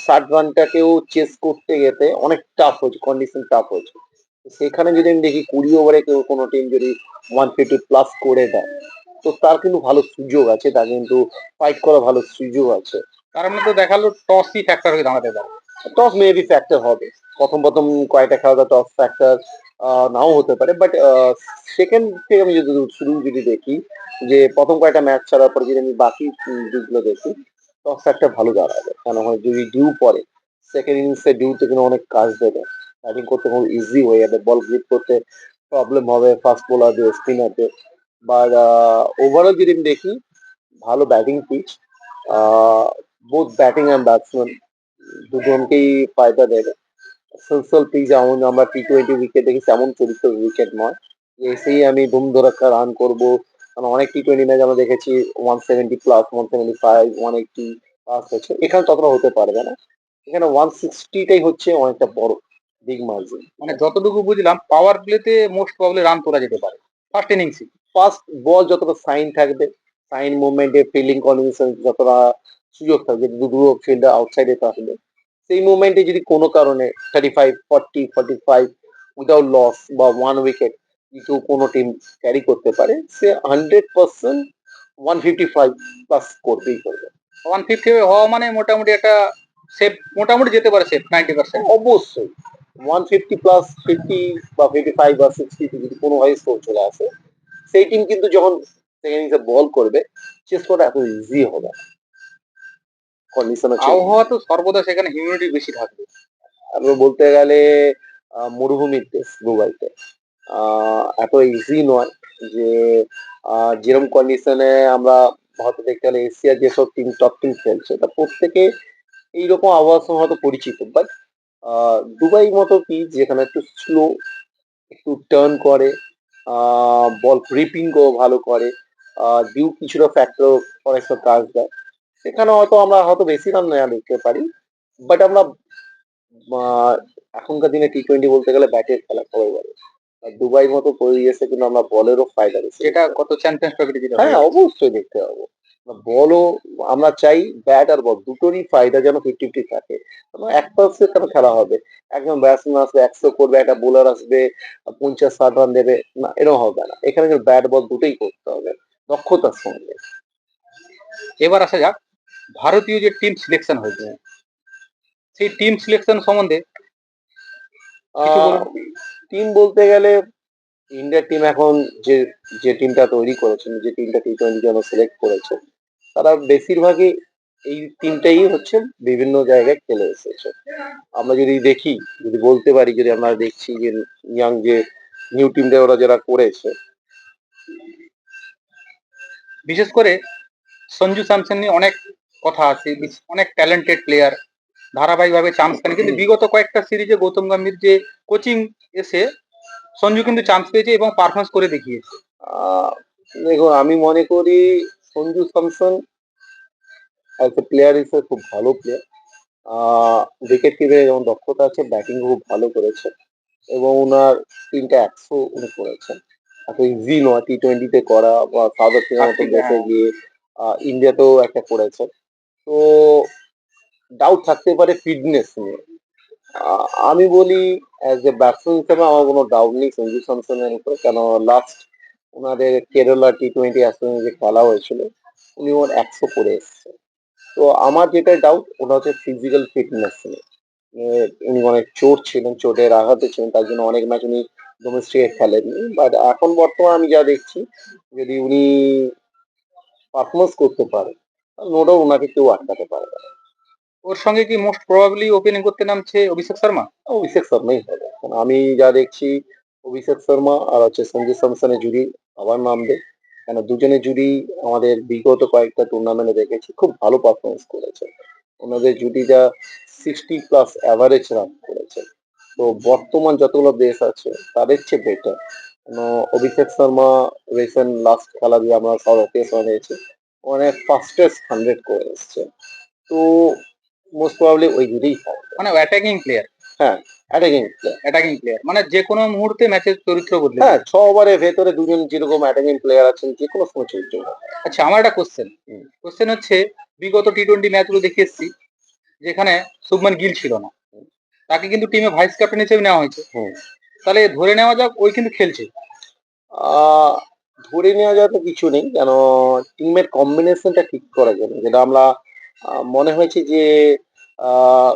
60 রানটাকেও চেস করতে গেতে অনেক টাফ হয়েছে, কন্ডিশন টাফ হয়েছে। তো সেখানে যদি আমি দেখি 20 ওভারে কেউ কোনো টিম যদি 150 প্লাস করে দেয়, তো তার কিন্তু ভালো সুযোগ আছে, তার কিন্তু ফাইট করার ভালো সুযোগ আছে। তার মানে তো দেখালো টসই ফ্যাক্টর হয়ে দাঁড়াতে পারে। টস মেবি ফ্যাক্টর হবে, প্রথম প্রথম কয়েকটা খেলাটা টস ফ্যাক্টর নাও হতে পারে, বাট সেকেন্ড থেকে আমি যদি শুরু যদি দেখি, যে প্রথম কয়েকটা ম্যাচ ছাড়ার পর যদি আমি বাকি দিকগুলো দেখি, টস ফ্যাক্টর ভালো দাঁড়াবে। কেন হয় যদি ডিউ পরে, সেকেন্ড ইনিংসে ডিউতে কিন্তু অনেক কাজ দেবে, ব্যাটিং করতে খুব ইজি হয়ে যাবে, বল গ্রিপ করতে প্রবলেম হবে ফাস্ট বোলারদের, স্পিনারদের। বা ওভারঅল যদি আমি দেখি, ভালো batting pitch, both batting and batsman দুজনকেই ফায়দা দেবে। ফুলফিল পিচ, যেমন আমরা T20 উইকেট দেখি তেমন চরিত্র উইকেট নয়, যে এসেই আমি ধুম ধরাক্কা রান করবো, কারণ অনেক টি-20 ম্যাচ আমরা দেখেছি 170 প্লাস, 175, 180 প্লাস হচ্ছে। এখানে ততটা হতে পারবে না। এখানে 160টাই হচ্ছে অনেকটা বড় বিগ মার্জিন। মানে যতটুকু বুঝলাম পাওয়ার প্লেতে মোস্ট প্রবলি রান তোলা যেতে পারে ফার্স্ট ইনিংসে। ফার্স্ট বল যতটা সাইন থাকবে, সাইন মুভমেন্টে ফিল্ডিং কন্ডিশন যতটা সুযোগ থাকবে, দুটো ফিল্ডার আউটসাইডে থাকবে, সেই মুভমেন্টে যদি কোনো কারণে 35, 40, 45 উইদাউট লস বা 1 উইকেট কিন্তু কোনো টিম ক্যারি করতে পারে, সে 100% 155 প্লাস করবেই করবে। 150 হওয়া মানে মোটামুটি একটা সেফ, মোটামুটি যেতে পারে সেফ 90%। অবশ্যই 150 প্লাস 50 বা 55 বা 60 যদি কোনো ভাই স্কোর চলে আসে, সেই টিম কিন্তু যখন সেকেন্ড ইনিংসে বল করবে, চেস করা এত ইজি হবে না। কন্ডিশন হচ্ছে আবহাওয়া তো সর্বদা সেখানে হিউমিডিটি বেশি থাকবে। আরো বলতে গেলে মরুভূমির দেশ দুবাইতে। এত ইজি নয় যে যেরকম কন্ডিশনে আমরা হয়তো দেখতে গেলে এশিয়ার যেসব টিম টপ টিম খেলছে তা প্রত্যেকে এইরকম আবহাওয়ার সঙ্গে হয়তো পরিচিত, বাট দুবাই মতো কি যেখানে একটু স্লো, একটু টার্ন করে, বল গ্রিপিং ভালো করে, ডিউ কিছুটা ফ্যাক্টর অনেক সময় কাজ দেয়, সেখানে হয়তো আমরা হয়তো বেশি রান না দেখতে পারি, বাট আমরা আহ, এখনকার দিনে টি-20 বলতে গেলে ব্যাটের খেলা সবাই বলে। আর দুবাই মতো পরিবেশে কিন্তু আমরা বলেরও ফায়দা বেশি যেটা দেখতে পাবো। গত চ্যাম্পিয়ন্স ট্রফিতে যেটা হ্যাঁ হয়ে গেছে। অবশ্যই দেখতে পাবো। বলও আমরা চাই, ব্যাট আর বল দুটোরই ফায়দা যেন 50-50 থাকে। এক পাশে কেন খেলা হবে, একজন ব্যাটসম্যান আসবে 100 করবে, একটা বোলার আসবে 50-60 রান দেবে, না এরকম হবে না। এখানে কিন্তু ব্যাট বল দুটোই করতে হবে দক্ষতার সঙ্গে। এবার আসা যাক ভারতীয় যে টিম সিলেকশন হয়েছে, সেই টিম সিলেকশন সম্বন্ধে কিছু বলুন। টিম বলতে গেলে ইন্ডিয়ার টিম এখন যে যে টিমটা তৈরি করেছে, যে টিমটা টি-20 জন্য সিলেক্ট করেছে, তারা বেশিরভাগই এই টিমটাই হচ্ছে বিভিন্ন জায়গায় খেলে এসেছে। আমরা যদি দেখি, যদি বলতে পারি, যদি আমরা দেখছি যে ইয়াং যে নিউ টিমটা ওরা যারা করেছে, বিশেষ করে সঞ্জু স্যামসন নিয়ে অনেক কথা আছে, অনেক ট্যালেন্টেড প্লেয়ার, ধারাবাহিকভাবে চান্স পায়নি, কিন্তু বিগত কয়েকটা সিরিজে গৌতম গম্ভীর যে কোচিং এসে সঞ্জু কিন্তু চান্স পেয়েছে এবং পারফরমেন্স করে দেখিয়েছে। আহ দেখুন আমি মনে করি Sanju Samson as a player হিসেবে খুব ভালো প্লেয়ার। উইকেট কিপিংয়ে যেমন দক্ষতা আছে, ব্যাটিং খুব ভালো করেছে এবং ওনার 3টা 100 উনি করেছেন। এত ইজি নয় টি-20 করা, বা সাউথ আফ্রিকার মতো আফ্রিকা, দেশে হ্যাঁ। গিয়ে ইন্ডিয়াতেও একটা করেছে। তো ডাউট থাকতে পারে ফিটনেস নিয়ে। আমি বলি অ্যাজ এ ব্যাটসম্যান হিসেবে আমার কোনো ডাউট নেই সঞ্জু স্যামসনের উপরে, কেন লাস্ট ওনাদের কেরালা টি-20 অ্যাসোসিয়েশনে যে খেলা হয়েছিল, উনি ওর 100 করে এসছে। তো আমার যেটা ডাউট ওটা হচ্ছে ফিজিক্যাল ফিটনেস নিয়ে। উনি অনেক চোট ছিলেন, চোটের আঘাতে ছিলেন, তার জন্য অনেক ম্যাচ উনি ডোমেস্টিকে খেলেননি, বাট এখন বর্তমানে আমি যা দেখছি, যদি উনি পারফরমেন্স করতে পারে, নো ডাউট ওনাকে কেউ আটকাতে পারবে না। ওর সঙ্গে কি মোস্ট প্রবাবলি ওপেনিং করতে নামছে অভিষেক শর্মা? অভিষেক শর্মাই হবে, কারণ আমি যা দেখছি অভিষেক শর্মা আর হচ্ছে সঞ্জু স্যামসনের জুড়ি আবার নামবে, কেন দুজনের জুড়ি আমাদের বিগত কয়েকটা টুর্নামেন্টে দেখেছি খুব ভালো পারফরমেন্স করেছে। ওনাদের জুটিটা 60 প্লাস অ্যাভারেজ রান করেছে। তো বর্তমান যতগুলো দেশ আছে তাদের চেয়ে better. Abhishek Sharma recent last খেলা দিয়ে আমরা সাউথ আফ্রিকা হয়েছে, অনেক ফাস্টেস্ট 100 করে এসছে। তো মোস্ট প্রবাবলি ওই জুড়েই থাকবে। মানে অ্যাটাকিং প্লেয়ার, হ্যাঁ, অ্যাটাকিং প্লেয়ার। অ্যাটাকিং প্লেয়ার মানে যে কোনো মুহূর্তে ম্যাচের চরিত্র বদলে হ্যাঁ, দেবে। 6 ওভারের ভেতরে দুজন যেরকম অ্যাটাকিং প্লেয়ার আছেন যে কোনো সময় চরিত্র। আচ্ছা, আমার একটা কোশ্চেন, হুম, কোশ্চেন হচ্ছে বিগত টি-20 ম্যাচগুলো দেখে এসেছি যেখানে শুভমান গিল ছিল না, হুম, তাকে কিন্তু টিমে ভাইস ক্যাপ্টেন হিসেবে নেওয়া হয়েছে। হুম। তাহলে ধরে নেওয়া যাক ওই কিন্তু খেলছে। আহ, ধরে নেওয়া যায় তো কিছু নেই, কেন টিমের কম্বিনেশনটা ঠিক করা যাবে, যেটা আমরা মনে হয়েছে যে আহ,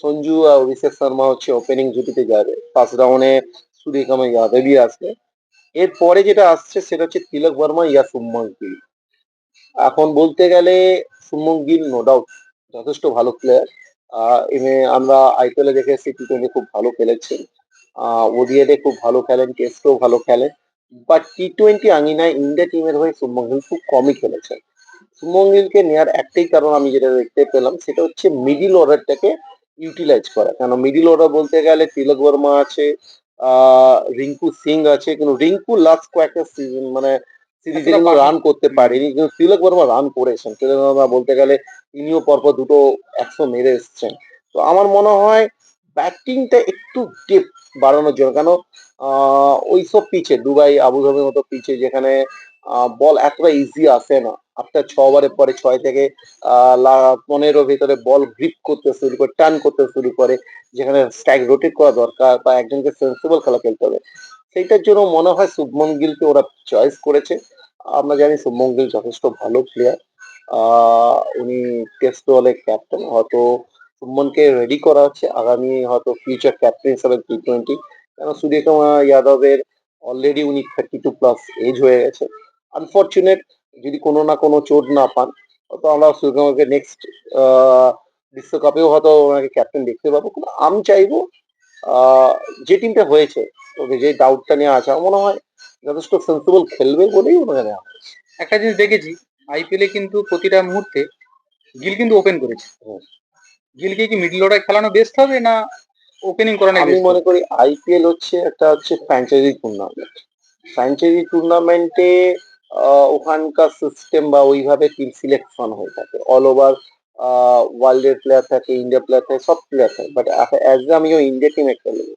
সঞ্জু আর অভিষেক শর্মা হচ্ছে ওপেনিং জুটিতে যাবে, ফার্স্ট রাউন্ডে সূর্যকুমার যাদবই আসবে, এরপরে যেটা আসছে সেটা হচ্ছে তিলক বর্মা ইয়া শুভমান গিল। এখন বলতে গেলে শুভমান গিল নো ডাউট যথেষ্ট ভালো প্লেয়ার। আমরা আইপিএল এ দেখে এসেছি টি-20 খুব ভালো খেলেছেন, ওডিআই খুব ভালো খেলেন, টেস্টেও ভালো খেলেন, বাট টি-20 আঙিনায় ইন্ডিয়া টিমের হয়ে শুভমান গিল খুব কমই খেলেছেন। শুভমান গিলকে নেওয়ার একটাই কারণ আমি যেটা দেখতে পেলাম সেটা হচ্ছে মিডিল অর্ডারটাকে ইউটিলাইজ করা, কেন মিডিল অর্ডার বলতে গেলে তিলক বর্মা আছে, রিঙ্কু সিং আছে, কিন্তু রিঙ্কু লাস্ট কয়েকটা সিজন মানে সিরিজে এতটা কিন্তু রান করতে হুম, পারেনি, কিন্তু তিলক বর্মা রান করেছেন। তিলক বর্মা বলতে গেলে তিনিও পরপর দুটো ১০০ মেরে এসছেন। তো আমার মনে হয় ব্যাটিংটা একটু ডেপথ বাড়ানোর জন্য, কেন ওইসব পিচে দুবাই আবুধাবির মতো পিচে যেখানে বল এতটা ইজি আসে না, আফটার ৬ ওভারের পরে ৬ থেকে ১৫ ভিতরে বল গ্রিপ করতে শুরু করে, টার্ন করতে শুরু করে, যেখানে স্ট্রাইক রোটেট করা দরকার বা একজনকে সেন্সিবল খেলা খেলতে হবে। সেইটার জন্য মনে হয় শুভমন গিলকে ওরা চয়েস করেছে। আমরা জানি শুভমন গিল যথেষ্ট ভালো প্লেয়ার। উনি টেস্ট দলের ক্যাপ্টেন, হয়তো শুভমনকে রেডি করা হচ্ছে আগামী হয়তো ফিউচার ক্যাপ্টেন হিসাবে টি-20। কেন সূর্যকুমার যাদবের অলরেডি উনি 32+ এজ হয়ে গেছে। আনফরচুনেট, যদি কোনো না কোনো চোট না পান, তো আমরা সূর্যকুমারকে নেক্সট বিশ্বকাপেও হয়তো ওনাকে ক্যাপ্টেন দেখতে পাবো। কিন্তু আমি চাইবো আহ, যে টিমটা হয়েছে, ওকে যে ডাউটটা নিয়ে আছে, আমার মনে হয় যথেষ্ট সেন্সিবল খেলবে বলেই ওনাকে নেওয়া হয়। একটা জিনিস দেখেছি, আইপিএল এ কিন্তু প্রতিটা মুহূর্তে গিল কিন্তু ওপেন করেছে। হুম। গিলকে কি মিডল অর্ডার খেলানো বেস্ট হবে না ওপেনিং করানোই আমি বেস্ট মনে হবে? করি আইপিএল হচ্ছে একটা হচ্ছে ফ্র্যাঞ্চাইজি টুর্নামেন্ট। ফ্র্যাঞ্চাইজি টুর্নামেন্টে ওখানকার সিস্টেম বা ওইভাবে টিম সিলেকশন হয়ে থাকে অল ওভার। ওয়ার্ল্ডের প্লেয়ার থাকে, ইন্ডিয়া প্লেয়ার থাকে, সব প্লেয়ার থাকে, বাট অ্যাজ আমিও ইন্ডিয়া টিমে খেলবো,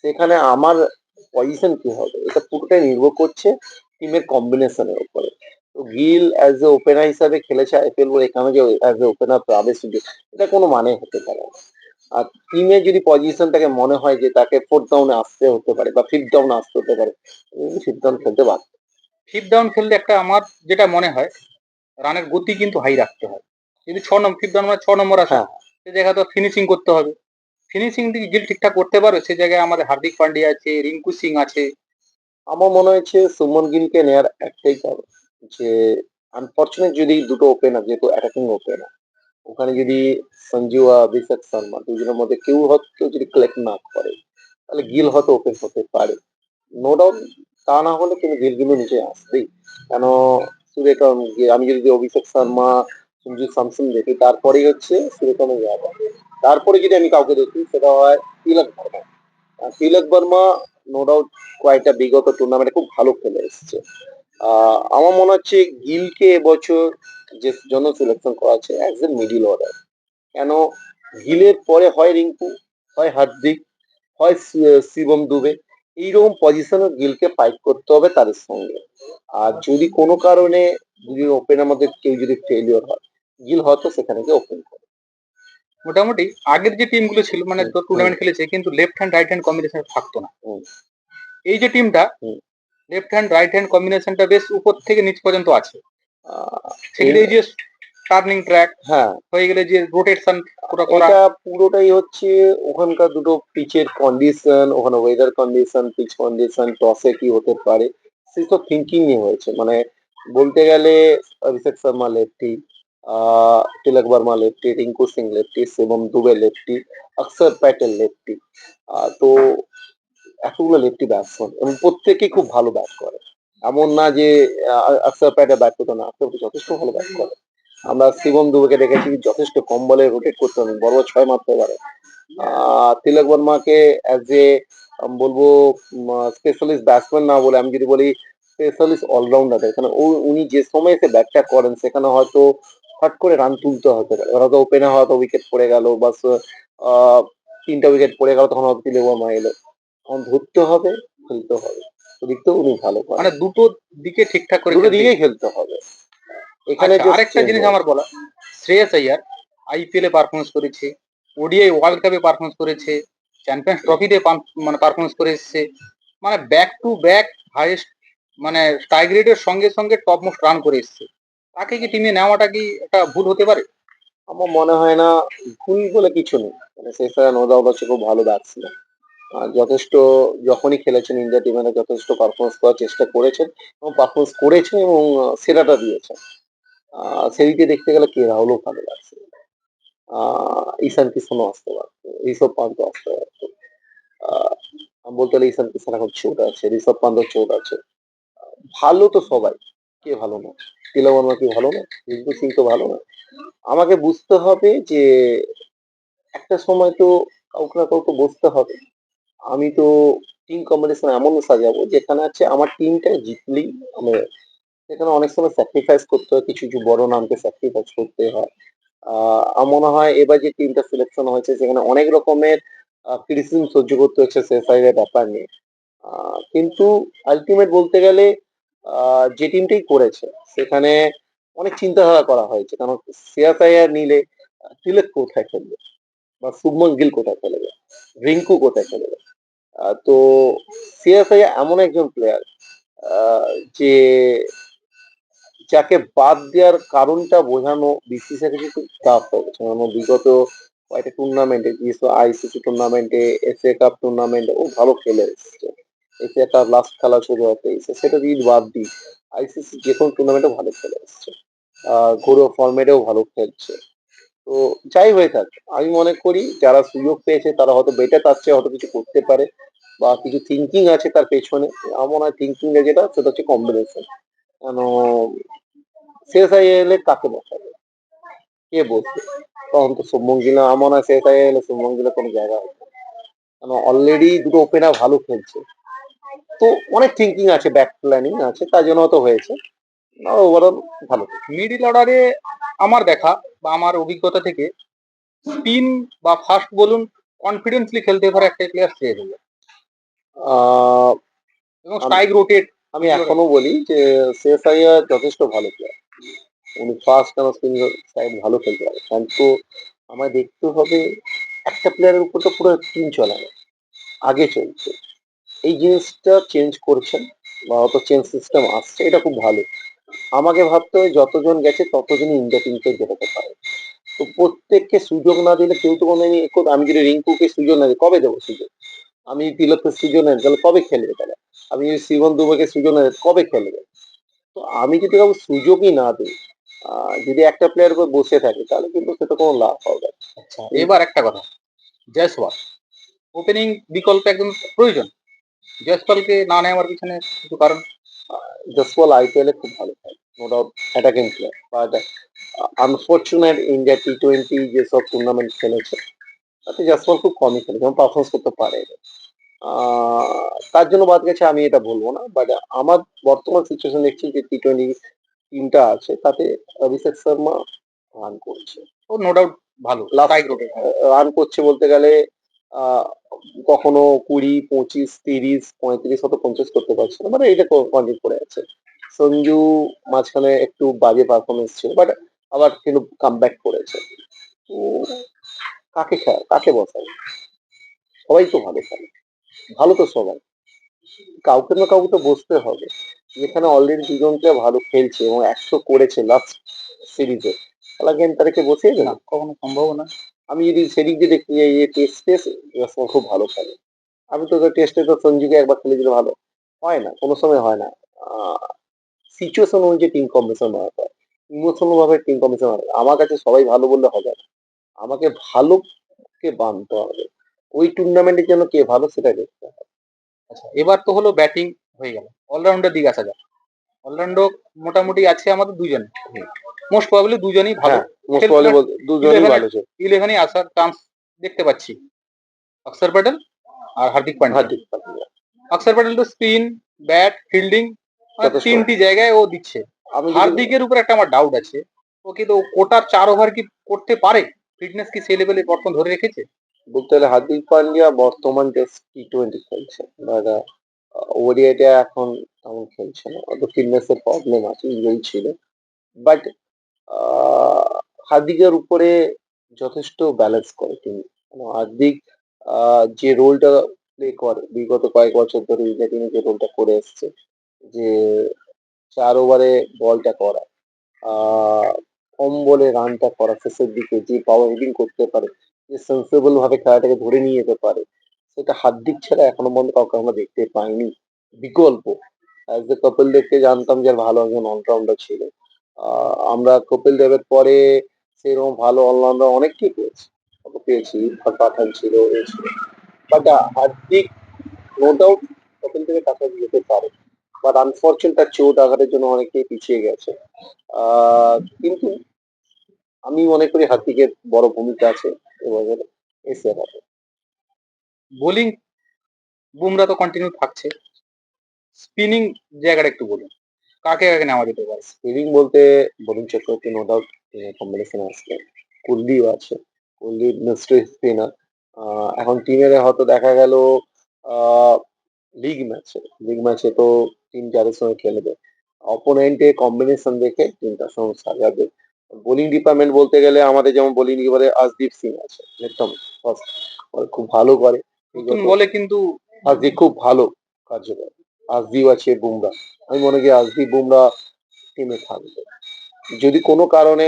সেখানে আমার পজিশন কি হবে এটা পুরোটাই নির্ভর করছে টিমের কম্বিনেশনের উপরে। তো গিল অ্যাজ এ ওপেনার হিসাবে খেলেছে আইপিএল বলে এখানে যে অ্যাজ এ ওপেনার পাবে সুযোগ, এটা কোনো মানে হতে পারে না। আর টিমে যদি পজিশন তাকে মনে হয় যে তাকে ফোর্থ ডাউনে আসতে হতে পারে বা ফিফথ ডাউনে আসতে হতে পারে, ফিফথ ডাউন খেলতে পারে। ফিফথ ডাউন খেললে একটা আমার যেটা মনে হয়, রানের গতি কিন্তু হাই রাখতে হয়। যদি 6 নম্বর ফিফথ ডাউন মানে 6 নম্বর আসে, হ্যাঁ, সে জায়গায় তো ফিনিশিং করতে হবে। ফিনিশিং দিকে গিল ঠিকঠাক করতে পারবে, সে জায়গায় আমাদের হার্দিক পান্ডিয়া আছে, রিঙ্কু সিং আছে। আমার মনে হয়েছে সুমন গিলকে নেওয়ার একটাই কারণ যে আনফর্চুনেট যদি দুটো ওপেনার, যেহেতু অ্যাটাকিং ওপেনার, ওখানে যদি সঞ্জু আর অভিষেক শর্মা দুজনের মধ্যে কেউ হয়তো যদি কালেক্ট না করে, তাহলে গিল হয়তো ওপেন হতে পারে। নো ডাউট, তা না হলে কিন্তু গিল কিন্তু নিচে আসবেই। কেন সূর্যকুমার, আমি যদি অভিষেক শর্মা, সঞ্জু স্যামসন দেখি, তারপরেই হচ্ছে সূর্যকুমার যাদব, তারপরে যদি আমি কাউকে দেখি সেটা হয় তিলক বর্মা। আর তিলক বর্মা নো ডাউট কয়েকটা বিগত টুর্নামেন্টে খুব ভালো খেলে এসেছে। আমার মনে হচ্ছে গিলকে এবছর যে জন্য সিলেকশন করা আছে অ্যাজ এ মিডিল অর্ডার। কেন, গিলের পরে হয় রিঙ্কু, হয় হার্দিক, হয় শিবম দুবে, এইরকম পজিশনে গিলকে ফাইট করতে হবে তাদের সঙ্গে। আর যদি কোনো কারণে যদি ওপেনের মধ্যে কেউ যদি ফেলিওর হয়, গিল হয়তো সেখানে গিয়ে ওপেন করে। মোটামুটি আগের যে টিমগুলো ছিল, মানে হুম, তো হুম, টুর্নামেন্ট খেলেছে কিন্তু left hand right hand combination থাকতো না। হুম, এই যে টিমটা হুম। লেফট হ্যান্ড রাইট হ্যান্ড কম্বিনেশনটা বেশ উপর থেকে নিচ পর্যন্ত আছে। আহ, সেগুলো এই এই যে টার্নিং ট্র্যাক হ্যাঁ, হয়ে গেলে যে রোটেশন করা করা এটা পুরোটাই হচ্ছে ওখানকার দুটো পিচের কন্ডিশন, ওখানে ওয়েদার কন্ডিশন, পিচ কন্ডিশন, টসে কি হতে পারে, সেসব থিঙ্কিং নিয়ে হয়েছে। মানে বলতে গেলে Abhishek Sharma lefty, Tilak Varma lefty, Rinku Singh lefty, Shivam Dube lefty, Axar Patel lefty. তো এতগুলো লেফটি ব্যাটসম্যান এবং প্রত্যেকেই খুব ভালো ব্যাট করে। এমন না যে অক্ষর প্যাটেল ব্যাট করতে না, অক্ষর যথেষ্ট ভালো ব্যাট করে। আমরা শিবম দুবেকে দেখেছি যথেষ্ট কম বলে রোটেট করতে পারে, বড় বড় 6 মারতে পারে। তিলক বর্মাকে অ্যাজ এ বলবো স্পেশালিস্ট ব্যাটসম্যান না বলে আমি যদি বলি স্পেশালিস্ট অলরাউন্ডার, এখানে উনি যে সময় এসে ব্যাটটা করেন সেখানে হয়তো হট করে রান তুলতে হতে পারে, হয়তো ওপেনে হয়তো উইকেট পড়ে গেল বা আহ, 3টা উইকেট পড়ে গেল, তখন হয়তো তিলক বর্মা এলো, তখন ধরতে হবে, খেলতে হবে। ওদিক তো উনি ভালো মানে করেন। দুটো দিকে ঠিকঠাক করে দুটো খেলতেই দিকেই হবে। খেলতে হবে, এখানে আচ্ছা, জাস্ট আরেকটা চেঞ্জ জিনিস আমার হয়েছে। বলা, শ্রেয়াস আইয়ার আইপিএল এ পারফরমেন্স করেছে, ওডিআই ওয়ার্ল্ড কাপে পারফরমেন্স করেছে, চ্যাম্পিয়ন্স ট্রফিতে মানে পারফরমেন্স করে এসেছে, মানে ব্যাক টু ব্যাক হাইয়েস্ট, মানে স্ট্রাইক রেটের সঙ্গে সঙ্গে টপ মোস্ট রান করে এসেছে। তাকে কি টিমে নেওয়াটা কি একটা ভুল হতে পারে? আমার মনে হয় না ভুল বলে কিছু নেই। মানে শেফায়ান ওদাও হচ্ছে খুব ভালো ব্যাটসম্যান, যথেষ্ট যখনই খেলেছেন ইন্ডিয়া টিমে যথেষ্ট পারফরমেন্স করার চেষ্টা করেছেন এবং পারফরমেন্স করেছেন এবং সেরাটা দিয়েছেন। সেদিকে দেখতে গেলে কে রাহুলও ভালো লাগছে, ঈশান কিষানও আসতে পারতো, ঋষভ পান্তও আসতে পারতো। আহ, বলতে গেলে ঈশান কিষান এখন চোট আছে, ঋষভ পান্তও চোট আছে। ভালো তো সবাই, কে ভালো না? তিলক বর্মা কি ভালো না? রিঙ্কু সিং তো ভালো না? আমাকে বুঝতে হবে যে একটা সময় তো কাউকে না কাউকে বসতে হবে। আমি তো টিম কম্বিনেশন এমন সাজাবো যেখানে আছে আমার টিমটা জিতলেই আমি সেখানে অনেক সময় স্যাক্রিফাইস করতে হয়, কিছু কিছু বড় নামকে স্যাক্রিফাইস করতে হয়। আমার মনে হয় এবার যে টিমটা সিলেকশন হয়েছে সেখানে অনেক রকমের ক্রিটিসিজম সহ্য করতে হচ্ছে সিএসআই এর ব্যাপার নিয়ে। কিন্তু আলটিমেট বলতে গেলে যে টিমটাই করেছে সেখানে অনেক চিন্তাধারা করা হয়েছে, কারণ সিএসআইআর নিলে তিলক কোথায় খেলবে, বা শুভমন গিল কোথায় খেলবে, রিঙ্কু কোথায় খেলবে। তো সিএসআই এমন একজন প্লেয়ার যে যাকে বাদ দেওয়ার কারণটা বোঝানো বিসিসিআই কে খুব টাফ হয়ে গেছে। কারণ বিগত কয়েকটা টুর্নামেন্টে, বিশেষ করে আইসিসি টুর্নামেন্টে, এফএ কাপ টুর্নামেন্টে ও ভালো খেলে এসেছে। এফএ কাপ লাস্ট খেলা শুরু হতে এসে সেটা যদি বাদ দিই, আইসিসি যে কোনো টুর্নামেন্টে ভালো খেলে এসেছে। ঘরোয়া ফরম্যাটেও ভালো খেলছে। তো যাই হয়ে থাক, আমি মনে করি যারা সুযোগ পেয়েছে তারা হয়তো বেটার তার চেয়ে হয়তো কিছু করতে পারে, বা কিছু থিঙ্কিং আছে তার পেছনে। আমার মনে হয় থিঙ্কিং যেটা সেটা হচ্ছে কম্বিনেশন। কেন সিএসআই এলে কাকে বসাবে, কে বসবে? তখন তো শুভমন গিল, আমার মনে হয় সিএসআই এলে শুভমন গিলের কোনো জায়গা হবে না। কেন অলরেডি দুটো ওপেনার ভালো খেলছে। তো অনেক থিঙ্কিং আছে, ব্যাক প্ল্যানিং আছে, তার জন্য হয়তো হয়েছে। ওভারঅল ভালো। মিডিল অর্ডারে আমার দেখা বা আমার অভিজ্ঞতা থেকে স্পিন বা ফাস্ট বলুন কনফিডেন্সলি খেলতে পারে একটা প্লেয়ার সে হলো, আহ, এবং আম- স্ট্রাইক রোটেট। আমি এখনো বলি যে সিএসআই যথেষ্ট ভালো প্লেয়ার। উনি ফার্স্ট কেন স্পিন সাইড ভালো খেলতে পারে, কিন্তু আমায় দেখতে হবে একটা প্লেয়ারের উপর তো পুরো টিম চলে না, আগে চলছে। এই জিনিসটা চেঞ্জ করছেন, বা অত চেঞ্জ সিস্টেম আসছে, এটা খুব ভালো। আমাকে ভাবতে হবে যতজন গেছে ততজনই ইন্ডিয়া টিমকে বেরোতে পারে। তো প্রত্যেককে সুযোগ না দিলে কেউ তো কোনো আমি যদি রিঙ্কুকে সুযোগ না দিই কবে দেবো সুযোগ? আমি তিলককে সুযোগ না দিই তাহলে কবে খেলবে তারা? আমি যদি শিবন দুবেকে সুযোগ না দিই কবে খেলবে? তো আমি যদি কাউকে সুযোগই না দিই, যদি একটা প্লেয়ার উপর বসে থাকে তাহলে কিন্তু সেটা কোনো লাভ হবে না। আচ্ছা, এবার একটা কথা, জয়সওয়াল ওপেনিং বিকল্প একদম প্রয়োজন। জয়সওয়ালকে না নেওয়ার পিছনে কিছু কারণ? জসওয়াল আইপিএল এ খুব ভালো খেলে, no doubt attacking player, but unfortunate India টি-20 যেসব টুর্নামেন্ট খেলেছে তাতে জসওয়াল খুব কমই খেলে, যেমন পারফরমেন্স করতে পারে। তার জন্য বাদ গেছে আমি এটা বলবো না, বাট আমার বর্তমান সিচুয়েশন দেখছি যে টি-20 টিমটা আছে তাতে অভিষেক শর্মা রান করছে। ও নো ডাউট ভালো লাস্ট স্ট্রাইক রোটেট। রান করছে বলতে গেলে আহ, কখনো 20, 25, 30, 35, হয়তো 50 করতে পারছে না, মানে এটা কন্টিনিউ করে আছে। সঞ্জু মাঝখানে একটু বাজে পারফরমেন্স ছিল, বাট আবার কিন্তু কাম ব্যাক করেছে। তো কাকে বসাবে? সবাই তো ভালো খেলে, ভালো তো সবাই, কাউকে না কাউকে তো বসতে হবে। যেখানে অলরেডি দুজনকে ভালো খেলছে এবং 100 করেছে লাস্ট সিরিজে, তাহলে তাদেরকে বসিয়ে না, দেবে? কখনো সম্ভব না। আমি যদি সেদিক দিয়ে দেখতে যাই যে টেস্ট খুব ভালো খেলে। আমি তো টেস্টে তো সঞ্জুকে একবার খেলে দিলে ভালো হয় না, কোনো সময় হয় না। সিচুয়েশন অনুযায়ী টিম কম্বিনেশন বানাতে হয়, ইমোশনাল ভাবে টিম কম্বিনেশন। আমার কাছে সবাই ভালো বললে হবে না, আমাকে ভালো কে বানতে হবে, ওই টুর্নামেন্টের জন্য কে ভালো সেটা দেখতে হবে। আচ্ছা, এবার তো হলো ব্যাটিং হয়ে গেল, অলরাউন্ডার দিকে আসা যাক। অলরাউন্ডার মোটামুটি আছে আমাদের দুজন, মোস্ট প্রবাবলি দুজনই ভালো হ্যাঁ, মোস্ট প্রবাবলি দুজনই ইলেভেনে ভালো ছিল। ইলেভেনে আসার চান্স দেখতে পাচ্ছি। অক্ষর প্যাটেল আর হার্দিক পান্ডিয়া। হার্দিক পান্ডিয়া অক্ষর প্যাটেল তো স্পিন, ব্যাট, ফিল্ডিং যথেষ্ট। তিনটি জায়গায় ও দিচ্ছে। আমি যদি হার্দিকের উপর একটা আমার ডাউট আছে, ও কি তো কোটার 4 ওভার কি করতে পারে? ফিটনেস কি সেই লেভেলে বর্তমান ধরে রেখেছে? বলতে গেলে হার্দিক পান্ডিয়া বর্তমান টেস্ট টি-20 খেলছে, ওডিআইটা এখন তেমন খেলছে না, অত ফিটনেস এর প্রবলেম আছে, ইঞ্জুরি ছিল। বাট হার্দিকের উপরে যথেষ্ট ব্যালেন্স করে তিনি। হার্দিক যে রোলটা প্লে করে বিগত কয়েক বছর ধরে ইন্ডিয়া টিমে, যে রোলটা করে এসছে, যে 4 ওভারে বলটা করা, আহ কম বলে রানটা করা, শেষের দিকে যে পাওয়ার হিটিং করতে পারে, যে সেন্সেবল ভাবে খেলাটাকে ধরে নিয়ে যেতে পারে, সেটা হার্দিক ছাড়া এখনো পর্যন্ত কাউকে আমরা দেখতে পাইনি বিকল্প। অ্যাজ এ কপিল দেবকে জানতাম যে ভালো একজন অলরাউন্ডার ছিল। আমরা কপিল দেবের পরে সেরকম ভালো অলরাউন্ডার অনেককেই পেয়েছি, কত পেয়েছি, ইরফান পাঠান ছিল, এ ছিল। But Hardik no doubt Kapil দেবের কাছে যেতে পারে, বাট আনফর্চুনেট তার চোট আঘাতের জন্য অনেকটাই পিছিয়ে গেছে। কিন্তু আমি মনে করি হার্দিকের বড় ভূমিকা আছে এবছর এশিয়া কাপে। বোলিং বুমরা তো কন্টিনিউ থাকছে, স্পিনিং জায়গাটা একটু বলুন। কাকে কাকে নেওয়া যেতে পারে? স্পিনিং বলতে বরুণ চক্রবর্তী নো ডাউট কম্বিনেশনে আসবে। কুলদীপ আছে। Kuldeep mystery spinner. এখন টিমের হয়তো দেখা গেল আহ লিগ ম্যাচে তো টিম যাদের সঙ্গে খেলবে অপোনেন্টের কম্বিনেশন দেখে টিমটা সঙ্গে সাজাবে। বোলিং ডিপার্টমেন্ট বলতে গেলে আমাদের যেমন বোলিং এবারে আশদীপ সিং আছে একদম ফার্স্ট, খুব ভালো করে নতুন বিগত। বলে কিন্তু আজদীপ খুব ভালো কার্যকর। আজদীপ আছে বুমরা। আমি মনে করি আজদীপ বুমরা টিমে থাকবে। যদি কোনো কারণে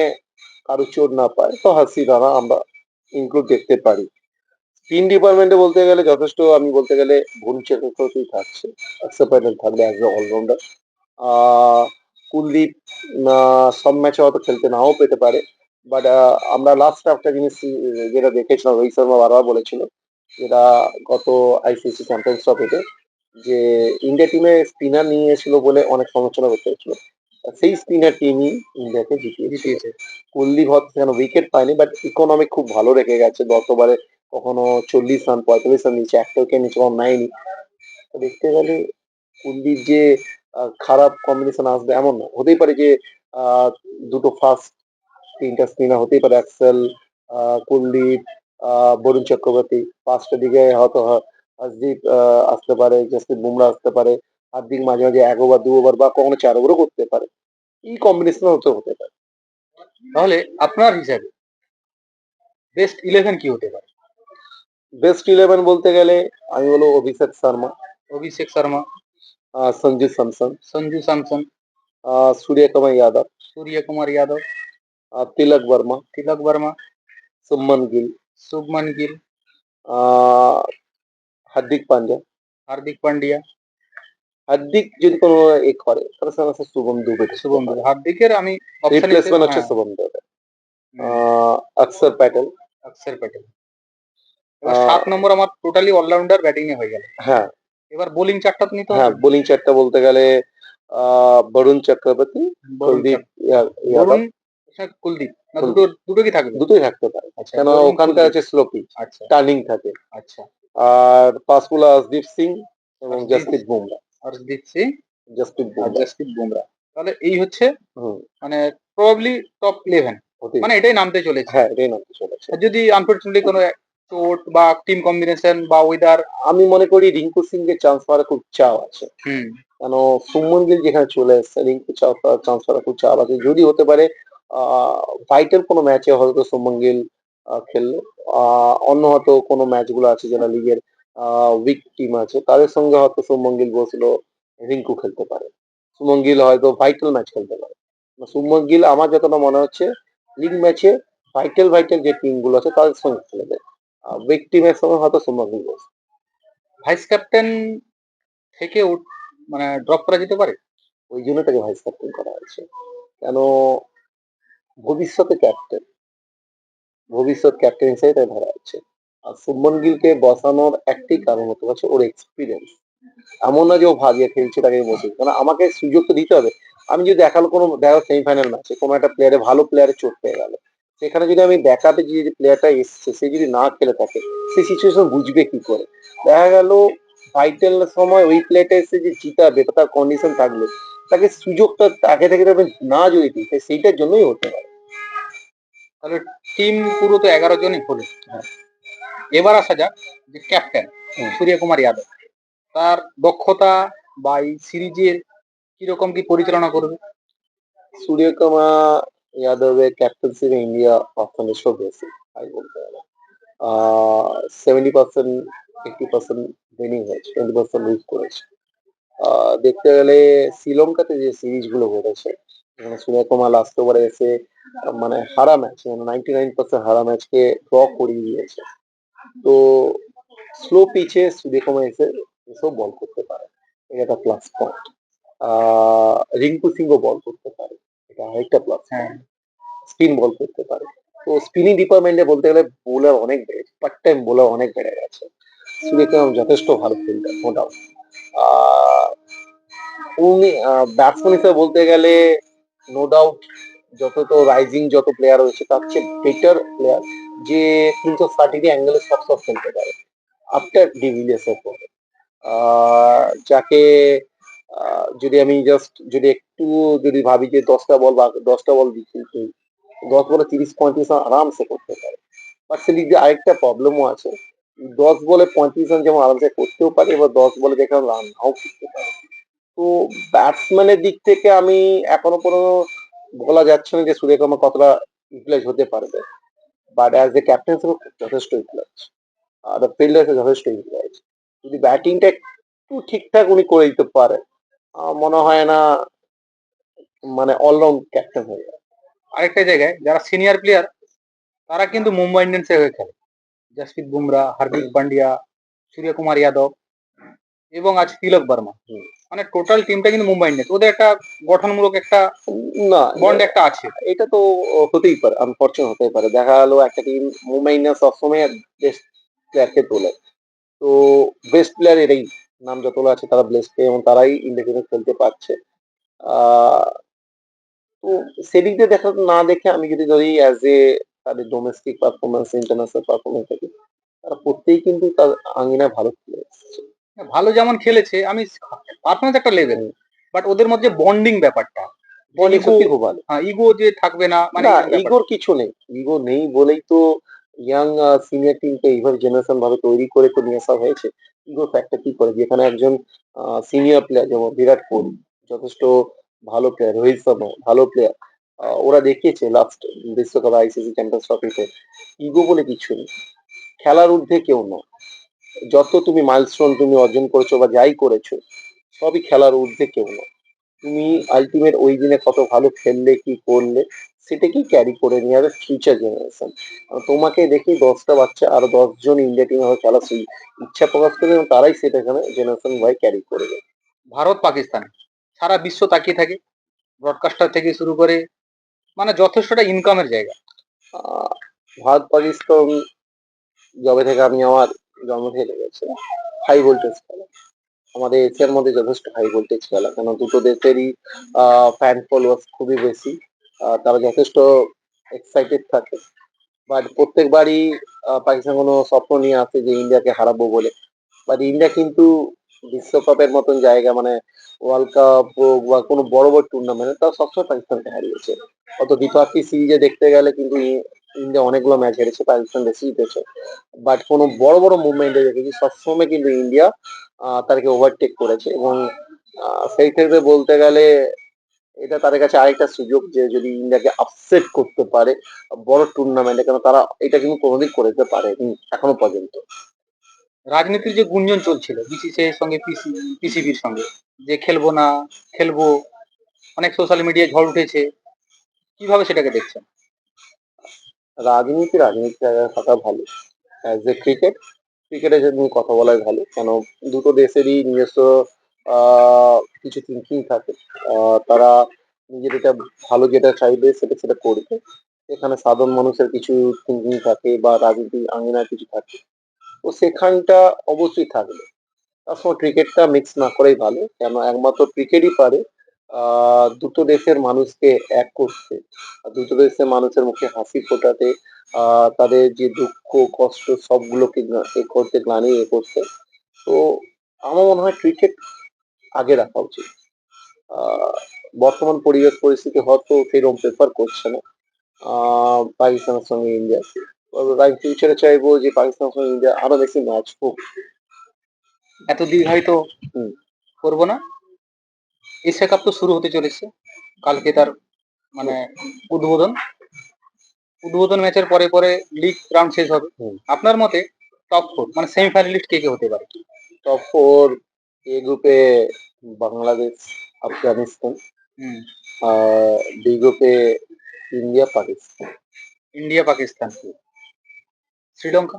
কারো চোট না পায় তো হাসি রানা আমরা ইনক্লুড দেখতে পারি। স্পিন ডিপার্টমেন্টে বলতে গেলে যথেষ্ট আমি বলতে গেলে বরুণ চক্রবর্তী থাকছে, অক্ষর প্যাটেল থাকবে অ্যাজ এ অলরাউন্ডার। কুলদীপ সব ম্যাচে হয়তো খেলতে নাও পেতে পারে, বাট আমরা লাস্ট একটা জিনিস যেটা দেখেছিলাম রোহিত শর্মা বারবার বলেছিল, যেটা গত আইসিসি চ্যাম্পিয়ন্স ট্রফিতে, যে ইন্ডিয়া টিমে স্পিনার নিয়ে এসেছিল বলে অনেক সমালোচনা করতে হয়েছিল। সেই স্পিনার টিমই ইন্ডিয়াকে জিতিয়েছিল। জিতিয়েছে। কুলদীপ হয়তো সেখানে উইকেট পায়নি, বাট ইকোনমিক খুব ভালো রেখে গেছে। গতবারে কখনো 40 রান 45 রান নিচে, একটা উইকেট নিচে কখনো নেয়নি। তো দেখতে গেলে কুলদীপ যে খারাপ কম্বিনেশন আসবে এমন না, হতেই পারে যে আহ, দুটো ফার্স্ট তিনটা স্পিনার হতেই পারে, অ্যাক্সেল, কুলদীপ, বরুণ চক্রবর্তী। পাঁচটা দিকে হয়তো হর্ষদীপ আসতে পারে, জসপ্রীত বুমরা আসতে পারে। হার্দিক মাঝে মাঝে 1 ওভার 2 ওভার বা কখনো 4 ওভারও করতে পারে। এই কম্বিনেশন হতে পারে। তাহলে আপনার হিসাবে বেস্ট 11 কি হতে পারে? বেস্ট ইলেভেন বলতে গেলে আমি বলবো অভিষেক শর্মা, অভিষেক শর্মা, সঞ্জু স্যামসন, সঞ্জু স্যামসন, सूर्य कुमार यादव, सूर्य कुमार यादव, तिलक वर्मा, तिलक वर्मा, सुमन गिल, शुभमन गिल, আহ হার্দিক পান্ডিয়া। हार्दिक पांड्या, হার্দিক যদি কোনো করে তাহলে স্যার আছে শুভম দুবে ঢুকতে শুভম দুবে। পারে। হার্দিকের আমি অপশন হিসেবে রিপ্লেসমেন্ট হচ্ছে হ্যাঁ, শুভম দুবে। হুম, অক্ষর প্যাটেল। অক্ষর প্যাটেল। এবার আহ 7 নম্বর আমার টোটালি অলরাউন্ডার ব্যাটিং এ হয়ে গেল। হ্যাঁ, এবার বোলিং চারটা তো নিতে হ্যাঁ হবে। বোলিং চারটা বলতে গেলে বরুণ চক্রবর্তী, বরুণ কুলদীপ চার, বরুণ, যাদব। কুলদীপ, না দুটো, কুলদীপ দুটো কি থাকবে? দুটোই থাকতে পারে, আচ্ছা, কেন বরুণ ওখানকার কুলদীপ। আছে স্লো পিচ, আচ্ছা, টার্নিং থাকে। আচ্ছা। আর পাঁচপুলা হর্ষদীপ সিং এবং হর্ষদীপ, জসপ্রীত বুমরা। হর্ষদীপ সিং জসপ্রীত আর বুমরা। জসপ্রীত বুমরা। তাহলে এই হচ্ছে হুম। মানে প্রবাবলি টপ 11, হতেই মানে এটাই নামতে চলেছে। হ্যাঁ, এটাই নামতে চলেছে। আর যদি আনফরচুনেটলি কোনো চোট বা টিম কম্বিনেশন বা ওয়েদার। আমি মনে করি রিঙ্কু সিং এর চান্স পাওয়ার খুব চাও আছে, হুম, কেন সুমন গিল যেখানে চলে এসছে, রিঙ্কু চান্স পাওয়ার খুব চাও আছে। যদি হতে পারে ভাইটাল কোনো ম্যাচে হয়তো সুমন গিল খেললো, অন্য হয়তো কোনো ম্যাচ গুলো আছে যারা লিগের উইক টিম আছে তাদের সঙ্গে হয়তো সুমন গিল বসলো, রিঙ্কু খেলতে পারে। সুমন গিল হয়তো ভাইটাল ম্যাচ খেলতে পারে। সুমন গিল আমার যতটা মনে হচ্ছে লিগ ম্যাচে ভাইটাল ভাইটাল যে টিম গুলো আছে তাদের সঙ্গে খেলবে। উইক টিমের সঙ্গে হয়তো সুমন গিল বসবে। ভাইস ক্যাপ্টেন থেকে মানে ড্রপ করা যেতে পারে। ওই জন্য তাকে ভাইস ক্যাপ্টেন করা হয়েছে, কেন ভবিষ্যতে ক্যাপ্টেন, ভবিষ্যৎ ক্যাপ্টেন হিসেবে তাই ধরা হচ্ছে। আর শুভমন গিলকে বসানোর একটাই কারণ হতে পারছে ওর এক্সপিরিয়েন্স। এমন না যে ও ভাজিয়ে খেলছে তাকে বসে, কারণ আমাকে সুযোগ তো দিতে হবে। আমি যদি দেখালো কোনো দেখো সেমিফাইনাল ম্যাচে কোনো একটা প্লেয়ারে ভালো প্লেয়ারে চোট পেয়ে গেল, সেখানে যদি আমি ব্যাকআপে যে প্লেয়ারটা এসছে সে যদি না খেলে থাকে, সেই সিচুয়েশন বুঝবে কি করে? দেখা গেল ভাইটাল সময় ওই প্লেয়ারটা এসে যে জিতাবে বা তার কন্ডিশন থাকলো, তাকে সুযোগটা আগে থেকে তবে না যদি দিই সেইটার জন্যই হতে পারে। তাহলে টিম পুরো তো 11 জনই হলো। হ্যাঁ। এবার আসা যাক যে ক্যাপ্টেন হুম। সূর্য কুমার যাদব, তার দক্ষতা বা এই সিরিজের কিরকম কি পরিচালনা করবে? सूर्य कुमार यादव এর ক্যাপ্টেন্সি ইন্ডিয়া পারফরমেন্স বেশি, তাই বলতে গেলে 70% 80% উইনিং হয়েছে, 20% লুজ করেছে। দেখতে গেলে শ্রীলঙ্কাতে যে সিরিজ গুলো ঘটেছে, যেখানে সূর্য কুমার লাস্ট ওভারে এসে মানে হারা ম্যাচ, মানে 99% হারা ম্যাচকে ড্র করিয়ে দিয়েছে। তো স্লো পিচে সূর্য কুমার এসব বল করতে পারে, এটা একটা প্লাস পয়েন্ট। রিঙ্কু সিংও বল করতে পারে, এটা আরেকটা প্লাস হ্যাঁ, পয়েন্ট। স্পিন বল করতে পারে। তো স্পিনিং ডিপার্টমেন্টে বলতে গেলে বোলার অনেক বেড়েছে, পার্ট টাইম বোলার অনেক বেড়ে গেছে। সূর্যকুমার যথেষ্ট ভালো ফিল্ডার, নো ডাউট। উনি ব্যাটসম্যান হিসেবে বলতে গেলে নো ডাউট যত তো রাইজিং যত প্লেয়ার রয়েছে তার চেয়ে বেটার প্লেয়ার যে 360 অ্যাঙ্গেলে সব সব খেলতে পারে আফটার ডিভিলিয়ার্স এর পরে, যাকে যদি আমি জাস্ট যদি একটু যদি ভাবি যে 10টা বল বা 10টা বল দিচ্ছি, 10 বলে 30-35 রান আরামসে করতে পারে। বাট সেদিক দিয়ে আরেকটা প্রবলেমও আছে। 10 বলে 35 রান যেমন আরামসে করতেও পারে, এবার 10 বলে দেখলাম রান নাও করতে পারে। তো ব্যাটসম্যানের দিক থেকে আমি এখনো কোনো বলা যাচ্ছে না যে সূর্যকুমার কতটা ইউটিলাইজ হতে পারবে। বাট অ্যাজ এ ক্যাপ্টেন হিসেবে যথেষ্ট ইউটিলাইজ। আর ফিল্ডার হিসেবে যথেষ্ট ইউটিলাইজ। যদি ব্যাটিংটা একটু ঠিকঠাক উনি করে দিতে পারেন, মনে হয় না মানে অলরাউন্ড ক্যাপ্টেন হয়ে যাবে। আরেকটা জায়গায় যারা সিনিয়র প্লেয়ার তারা কিন্তু মুম্বাই ইন্ডিয়ান্সের হয়ে খেলে। জসপ্রীত বুমরা, হার্দিক পান্ডিয়া, সূর্যকুমার যাদব এবং আজ তিলক বর্মা। হুম। মানে টোটাল টিমটা কিন্তু মুম্বাই ইন্ডিয়ান্স। ওদের একটা গঠনমূলক একটা না, বন্ড একটা আছে। এটা তো হতেই পারে, আনফরচুনেট হতেই পারে। দেখা গেল একটা টিম মুম্বাই ইন্ডিয়ান্স সবসময় বেস্ট প্লেয়ারকে তোলে। তো বেস্ট প্লেয়ার এরাই, নাম যতগুলো আছে তারা বেস্ট প্লেয়ার এবং তারাই ইন্ডিয়া টিমে খেলতে পারছে। আহ তো সেদিক দিয়ে দেখা না দেখে আমি যদি ধরি অ্যাজ এ তাদের ডোমেস্টিক পারফরমেন্স, ইন্টারন্যাশনাল পারফরমেন্স দেখি, তারা প্রত্যেকেই কিন্তু তার আঙ্গিনায় ভালো খেলে এসেছে। ভালো যেমন খেলেছে, আমি পারফরমেন্স একটা লেভেল, বাট ওদের মধ্যে বন্ডিং ব্যাপারটা, বলিং ইগো, সত্যি খুব ভালো। হ্যাঁ ইগো যে থাকবে না, মানে না, এরকম ব্যাপার। ইগোর কিছু নেই। ইগো নেই বলেই তো ইয়াং সিনিয়র টিমকে এইভাবে জেনারেশন ভাবে তৈরি করে তো নিয়ে আসা হয়েছে। ইগোর ফ্যাক্টর কি করে, যেখানে একজন সিনিয়র প্লেয়ার যেমন বিরাট কোহলি যথেষ্ট ভালো প্লেয়ার, রোহিত শর্মা ভালো প্লেয়ার, ওরা দেখিয়েছে লাস্ট বিশ্বকাপ আইসিসি চ্যাম্পিয়ন্স ট্রফিতে ইগো বলে কিছু নেই। খেলার ঊর্ধ্বে কেউ নয়। যত তুমি মাইলস্টোন তুমি অর্জন করেছো বা যাই করেছো, সবই খেলার ঊর্ধ্বে কেউ নয়। তুমি আলটিমেট ওই দিনে কত ভালো খেললে কি করলে সেটাকেই ক্যারি করে নিয়ে যাবে ফিউচার জেনারেশন। তোমাকে দেখি 10টা বাচ্চা আরো 10 জন ইন্ডিয়া টিমে হবে খেলার সেই ইচ্ছা প্রকাশ করবে এবং তারাই সেটা এখানে জেনারেশন ওয়াই ক্যারি করবে। ভারত পাকিস্তান সারা বিশ্ব তাকিয়ে থাকে, ব্রডকাস্টার থেকে শুরু করে, মানে যথেষ্টটা ইনকামের জায়গা। আহ ভারত পাকিস্তান যবে থেকে আমি আমার জন্ম থেকে লেগেছে হাই ভোল্টেজ খেলা। আমাদের এশিয়ার মধ্যে যথেষ্ট হাই ভোল্টেজ খেলা, কেন দুটো দেশেরই ফ্যান ফলোয়ার্স খুবই বেশি। তারা যথেষ্ট এক্সাইটেড থাকে। বাট প্রত্যেকবারই পাকিস্তান কোনো স্বপ্ন নিয়ে আসে যে ইন্ডিয়াকে হারাবো বলে। বাট ইন্ডিয়া কিন্তু বিশ্বকাপের মতন জায়গা, মানে ওয়ার্ল্ড কাপ হোক বা কোনো বড় বড় টুর্নামেন্টে তারা সবসময় পাকিস্তানকে হারিয়েছে। অত দ্বিপাক্ষিক সিরিজে দেখতে গেলে কিন্তু ইন্ডিয়া অনেকগুলো ম্যাচ হেরেছে, পাকিস্তান বেশি জিতেছে। বাট কোনো বড় বড় মুভমেন্টে দেখেছি সবসময় কিন্তু ইন্ডিয়া তাদেরকে ওভারটেক করেছে এবং সেই ক্ষেত্রে বলতে গেলে এটা তাদের কাছে আরেকটা সুযোগ যে যদি ইন্ডিয়াকে আপসেট করতে পারে বড় টুর্নামেন্টে, কেন তারা এটা কিন্তু কোনোদিন করে দিতে পারেনি এখনো পর্যন্ত। রাজনীতির যে গুঞ্জন চলছিল বিসিসিআই এর সঙ্গে, পিসিবির সঙ্গে, যে খেলবো না, খেলবো, অনেক সোশ্যাল মিডিয়ায় ঝড় উঠেছে, কিভাবে সেটাকে দেখছেন? রাজনীতি জায়গায় থাকা ভালো। অ্যাজ এ ক্রিকেটের জন্য কথা বলাই ভালো, কেন দুটো দেশেরই নিজস্ব কিছু থিঙ্কিং থাকে। তারা নিজের এটা ভালো যেটা চাইবে সেটা সেটা করবে। এখানে সাধারণ মানুষের কিছু থিঙ্কিং থাকে বা রাজনীতি আঙ্গিনার কিছু থাকে, তো সেখানটা অবশ্যই থাকবে। তার সময় ক্রিকেটটা মিক্স না করাই ভালো, কেন একমাত্র ক্রিকেটই পারে দুটো দেশের মানুষকে এক করতে, আর দুটো দেশের মানুষের মুখে হাসি ফোটাতে, তাদের যে দুঃখ কষ্ট সবগুলোকে এ করতে, গ্লানি এ করতে। তো আমার মনে হয় ক্রিকেট আগে রাখা উচিত। আহ বর্তমান পরিবেশ পরিস্থিতি হয়তো সেরকম প্রেফার করছে না পাকিস্তানের সঙ্গে ইন্ডিয়া। আমি ফিউচারে চাইবো যে পাকিস্তানের সঙ্গে ইন্ডিয়া আরো বেশি ম্যাচ হোক। এত দীর্ঘায়িত হুম। করবো না। এশিয়া কাপ তো শুরু হতে চলেছে, কালকে তার মানে উদ্বোধন। উদ্বোধন ম্যাচের পরে পরে লিগ রাউন্ড শেষ হবে। হুম। আপনার মতে টপ ফোর মানে সেমিফাইনালিস্ট কে কে হতে পারে? টপ ফোর এ গ্রুপে বাংলাদেশ, আফগানিস্তান, হুম, বি গ্রুপে ইন্ডিয়া, পাকিস্তান। ইন্ডিয়া পাকিস্তান, শ্রীলঙ্কা।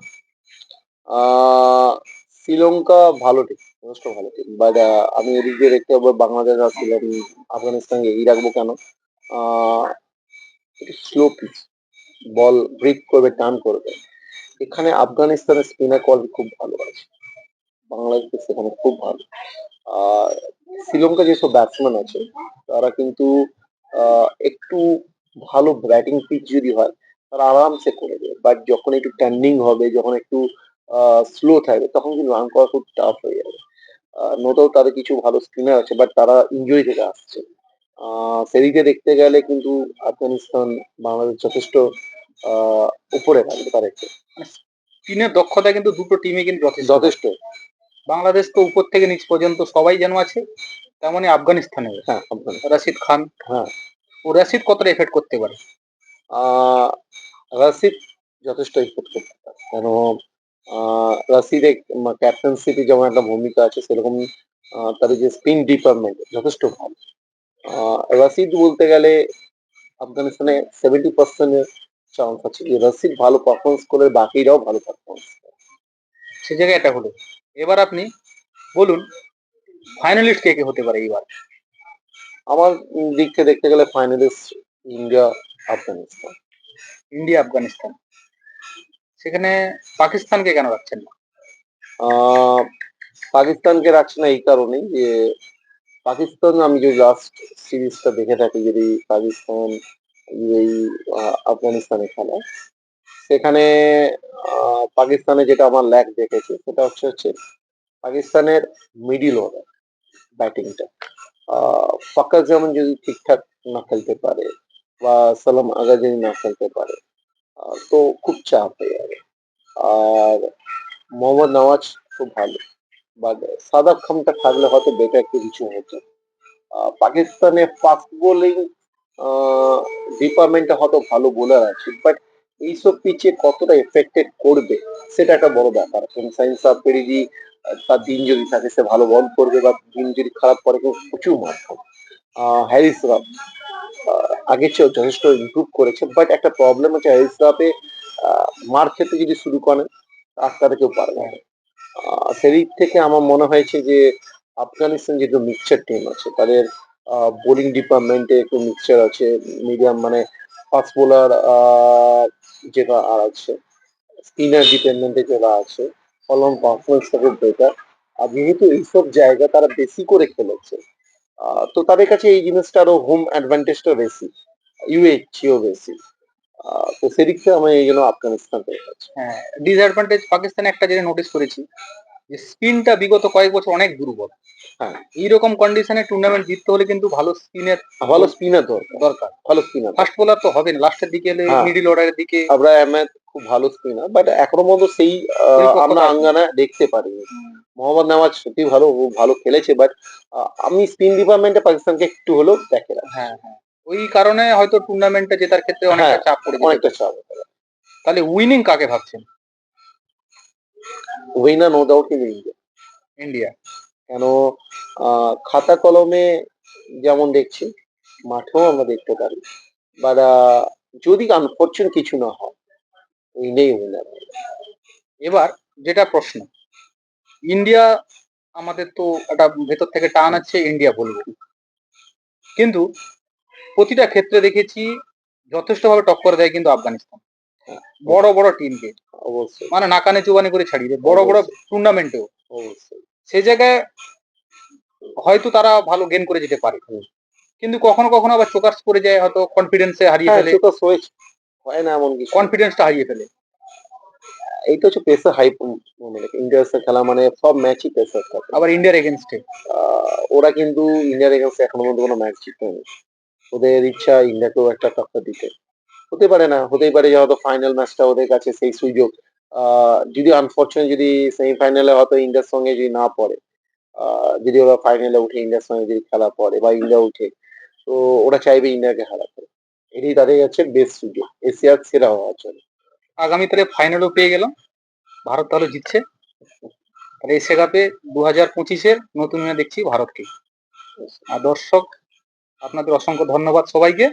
আহ শ্রীলঙ্কা ভালো টিম, যথেষ্ট ভালো টিম, বাট আমি এদিক দিয়ে দেখতে পাবো বাংলাদেশ আর আফগানিস্তানকে এগিয়ে রাখবো। কেন আহ একটু স্লো পিচ, বল ব্রেক করবে, টার্ন করবে। এখানে আফগানিস্তানের স্পিনার কোয়ালিটি খুব ভালো আছে, বাংলাদেশ সেখানে খুব ভালো। আর শ্রীলঙ্কা যেসব ব্যাটসম্যান আছে তারা কিন্তু একটু ভালো ব্যাটিং পিচ যদি হয় তারা আরামসে করে দেবে, বাট যখন একটু টার্নিং হবে, যখন একটু স্লো থাকবে তখন কিন্তু রান করা খুব টাফ হয়ে যাবে। নো ডাউট তাদের কিছু ভালো স্পিনার আছে, বাট তারা ইনজুরি থেকে আসছে। সেদিকে দেখতে গেলে কিন্তু আফগানিস্তান বাংলাদেশ যথেষ্ট উপরে থাকবে তার একটু স্পিনের দক্ষতা কিন্তু দুটো টিমে কিন্তু যথেষ্ট। যথেষ্ট। বাংলাদেশ তো উপর থেকে নিচ পর্যন্ত সবাই যেন আছে, তেমনই আফগানিস্তানে হ্যাঁ, আফগানিস্তান। রাশিদ খান। হ্যাঁ, ও রাশিদ কতটা এফেক্ট করতে পারে? রাশিদ যথেষ্ট এফেক্ট করতে পারে, কেন রাশিদের ক্যাপ্টেন্সিতে যেমন একটা ভূমিকা আছে, সেরকম তার যে স্পিন ডিপার্টমেন্ট যথেষ্ট ভালো। রাশিদ বলতে গেলে আফগানিস্তানে 70% চান্স আছে যে রাশিদ ভালো পারফরমেন্স করে, বাকিরাও ভালো পারফরমেন্স করে। সে জায়গায় এটা হলো। এবার আপনি বলুন ফাইনালিস্ট কে কে হতে পারে এবার? আমার দিক থেকে দেখতে গেলে finalist India, Afghanistan. India Afghanistan. সেখানে পাকিস্তানকে কেন রাখছেন না? পাকিস্তানকে রাখছে না এই কারণেই যে পাকিস্তান, আমি যদি লাস্ট সিরিজটা দেখে থাকি, যদি পাকিস্তান এই আফগানিস্তানে খেলা, সেখানে পাকিস্তানে যেটা আমার ল্যাক দেখেছে সেটা হচ্ছে পাকিস্তানের মিডিল অর্ডার ব্যাটিংটা। ফাকার জামান যদি ঠিকঠাক না খেলতে পারে বা সালাম আগা যদি না খেলতে পারে, তো খুব চাপ হয়ে যাবে। আর মোহাম্মদ নওয়াজ খুব ভালো, বাট সাদাব খানটা থাকলে হয়তো বেটার একটু কিছু হতো। পাকিস্তানে ফাস্ট বোলিং ডিপার্টমেন্টে হয়তো ভালো বোলার আছে, বাট এইসব পিচে কতটা এফেক্টেড করবে সেটা একটা বড় ব্যাপার। সাইন্স আফ্রিদি তার দিন যদি থাকে সে ভালো বল করবে, বা দিন যদি খারাপ করে কেউ প্রচুর মার খাবে। হ্যারিস রাফ আগের চেয়েও যথেষ্ট ইমপ্রুভ করেছে, বাট একটা প্রবলেম হচ্ছে হ্যারিস রাফে মার খেতে যদি শুরু করেন আটকাতে কেউ পারবে না। সেদিক থেকে আমার মনে হয়েছে যে আফগানিস্তান যেহেতু মিক্সচার টিম আছে, তাদের বোলিং ডিপার্টমেন্টে একটু মিক্সচার আছে, মিডিয়াম মানে ফাস্ট বোলার যেটা আর আছে, স্পিনার ডিপেন্ডেন্টে যারা আছে, অলরাউন্ড পারফরমেন্সটা খুব বেটার। আর যেহেতু এইসব জায়গা তারা বেশি করে খেলেছে, তো তাদের কাছে এই জিনিসটা আরো হোম অ্যাডভান্টেজটা বেশি, ইউএর চেয়েও বেশি। তো সেদিক থেকে আমি এই জন্য আফগানিস্তান পেয়ে গেছি। হ্যাঁ, ডিসঅ্যাডভান্টেজ পাকিস্তানে একটা যেটা নোটিস করেছি, যে স্পিনটা বিগত কয়েক বছর অনেক দুর্বল। হ্যাঁ, এইরকম কন্ডিশনে টুর্নামেন্ট জিততে হলে কিন্তু ভালো স্পিনের ভালো স্পিনার দরকার, দরকার। ভালো স্পিনার। ফাস্ট বোলার তো হবে না, লাস্টের দিকে এলে হ্যাঁ, মিডিল অর্ডারের দিকে আবরার আহমেদ খুব ভালো স্পিনার, বাট এখনো পর্যন্ত সেই পরিপক্কতা আমরা আসেনি। আঙ্গানা দেখতে পারিনি। মোহাম্মদ নওয়াজ সত্যি ভালো, ও ভালো খেলেছে, বাট আমি স্পিন ডিপার্টমেন্টে পাকিস্তানকে একটু হলেও দেখে রাখি। হ্যাঁ হ্যাঁ, ওই কারণে হয়তো টুর্নামেন্টটা জেতার ক্ষেত্রে অনেকটা হ্যাঁ, চাপ পড়ে যেতে অনেকটা পারে। চাপ হতে পারে। তাহলে উইনিং কাকে ভাবছেন? উইনার নো ডাউট কিন্তু ইন্ডিয়া। ইন্ডিয়া। কেন খাতা কলমে যেমন দেখছি, মাঠেও আমরা দেখতে পারি, বাট যদি আনফরচুন কিছু না হয়, ইন্ডিয়াই উইনার। এবার যেটা প্রশ্ন, ইন্ডিয়া আমাদের তো একটা ভেতর থেকে টান আছে, ইন্ডিয়া বলবো, কিন্তু প্রতিটা ক্ষেত্রে দেখেছি যথেষ্টভাবে টক্কর দেয় কিন্তু আফগানিস্তান বড় বড় টিমকে, অবশ্যই, মানে নাকানে চুবানি করে ছাড়িয়ে দেয় বড় বড় টুর্নামেন্টেও। অবশ্যই। সে জায়গায় হয়তো তারা ভালো গেন করে যেতে পারে, কিন্তু কখনো কখনো আবার চোকাস করে যায়, হয়তো কনফিডেন্সে হারিয়ে হ্যাঁ, ফেলে, চোকাস হয়েছে, হয় না এমন কিছু। কনফিডেন্সটা হারিয়ে ফেলে। এইটা হচ্ছে প্রেসার হাই, মানে ইন্ডিয়ার সাথে খেলা মানে সব ম্যাচই প্রেসার থাকে। আবার ইন্ডিয়ার এগেনস্টে ওরা কিন্তু ইন্ডিয়ার এগেন্সে এখনো পর্যন্ত কোনো ম্যাচ জিতেনি। ওদের ইচ্ছা ইন্ডিয়াকেও একটা টক্কর দিতে। হতে পারে না, হতেই পারে যে হয়তো ফাইনাল ম্যাচটা ওদের কাছে সেই সুযোগ। যদি আনফরচুনেট যদি সেমিফাইনালে হয়তো ইন্ডিয়ার সঙ্গে যদি না পড়ে, যদি ওরা ফাইনালে উঠে ইন্ডিয়ার সঙ্গে যদি খেলা পড়ে বা ইন্ডিয়া উঠে, তো ওরা চাইবে ইন্ডিয়াকে হারাতে। এটাই তাদের কাছে বেস্ট সুযোগ এশিয়ার সেরা হওয়ার জন্য। আগামীকালে ফাইনালও পেয়ে গেলাম, ভারত তাহলে জিতছে। তাহলে এশিয়া কাপে 2025-এর নতুন দেখছি ভারতকে। আর দর্শক, আপনাদের অসংখ্য ধন্যবাদ সবাইকে।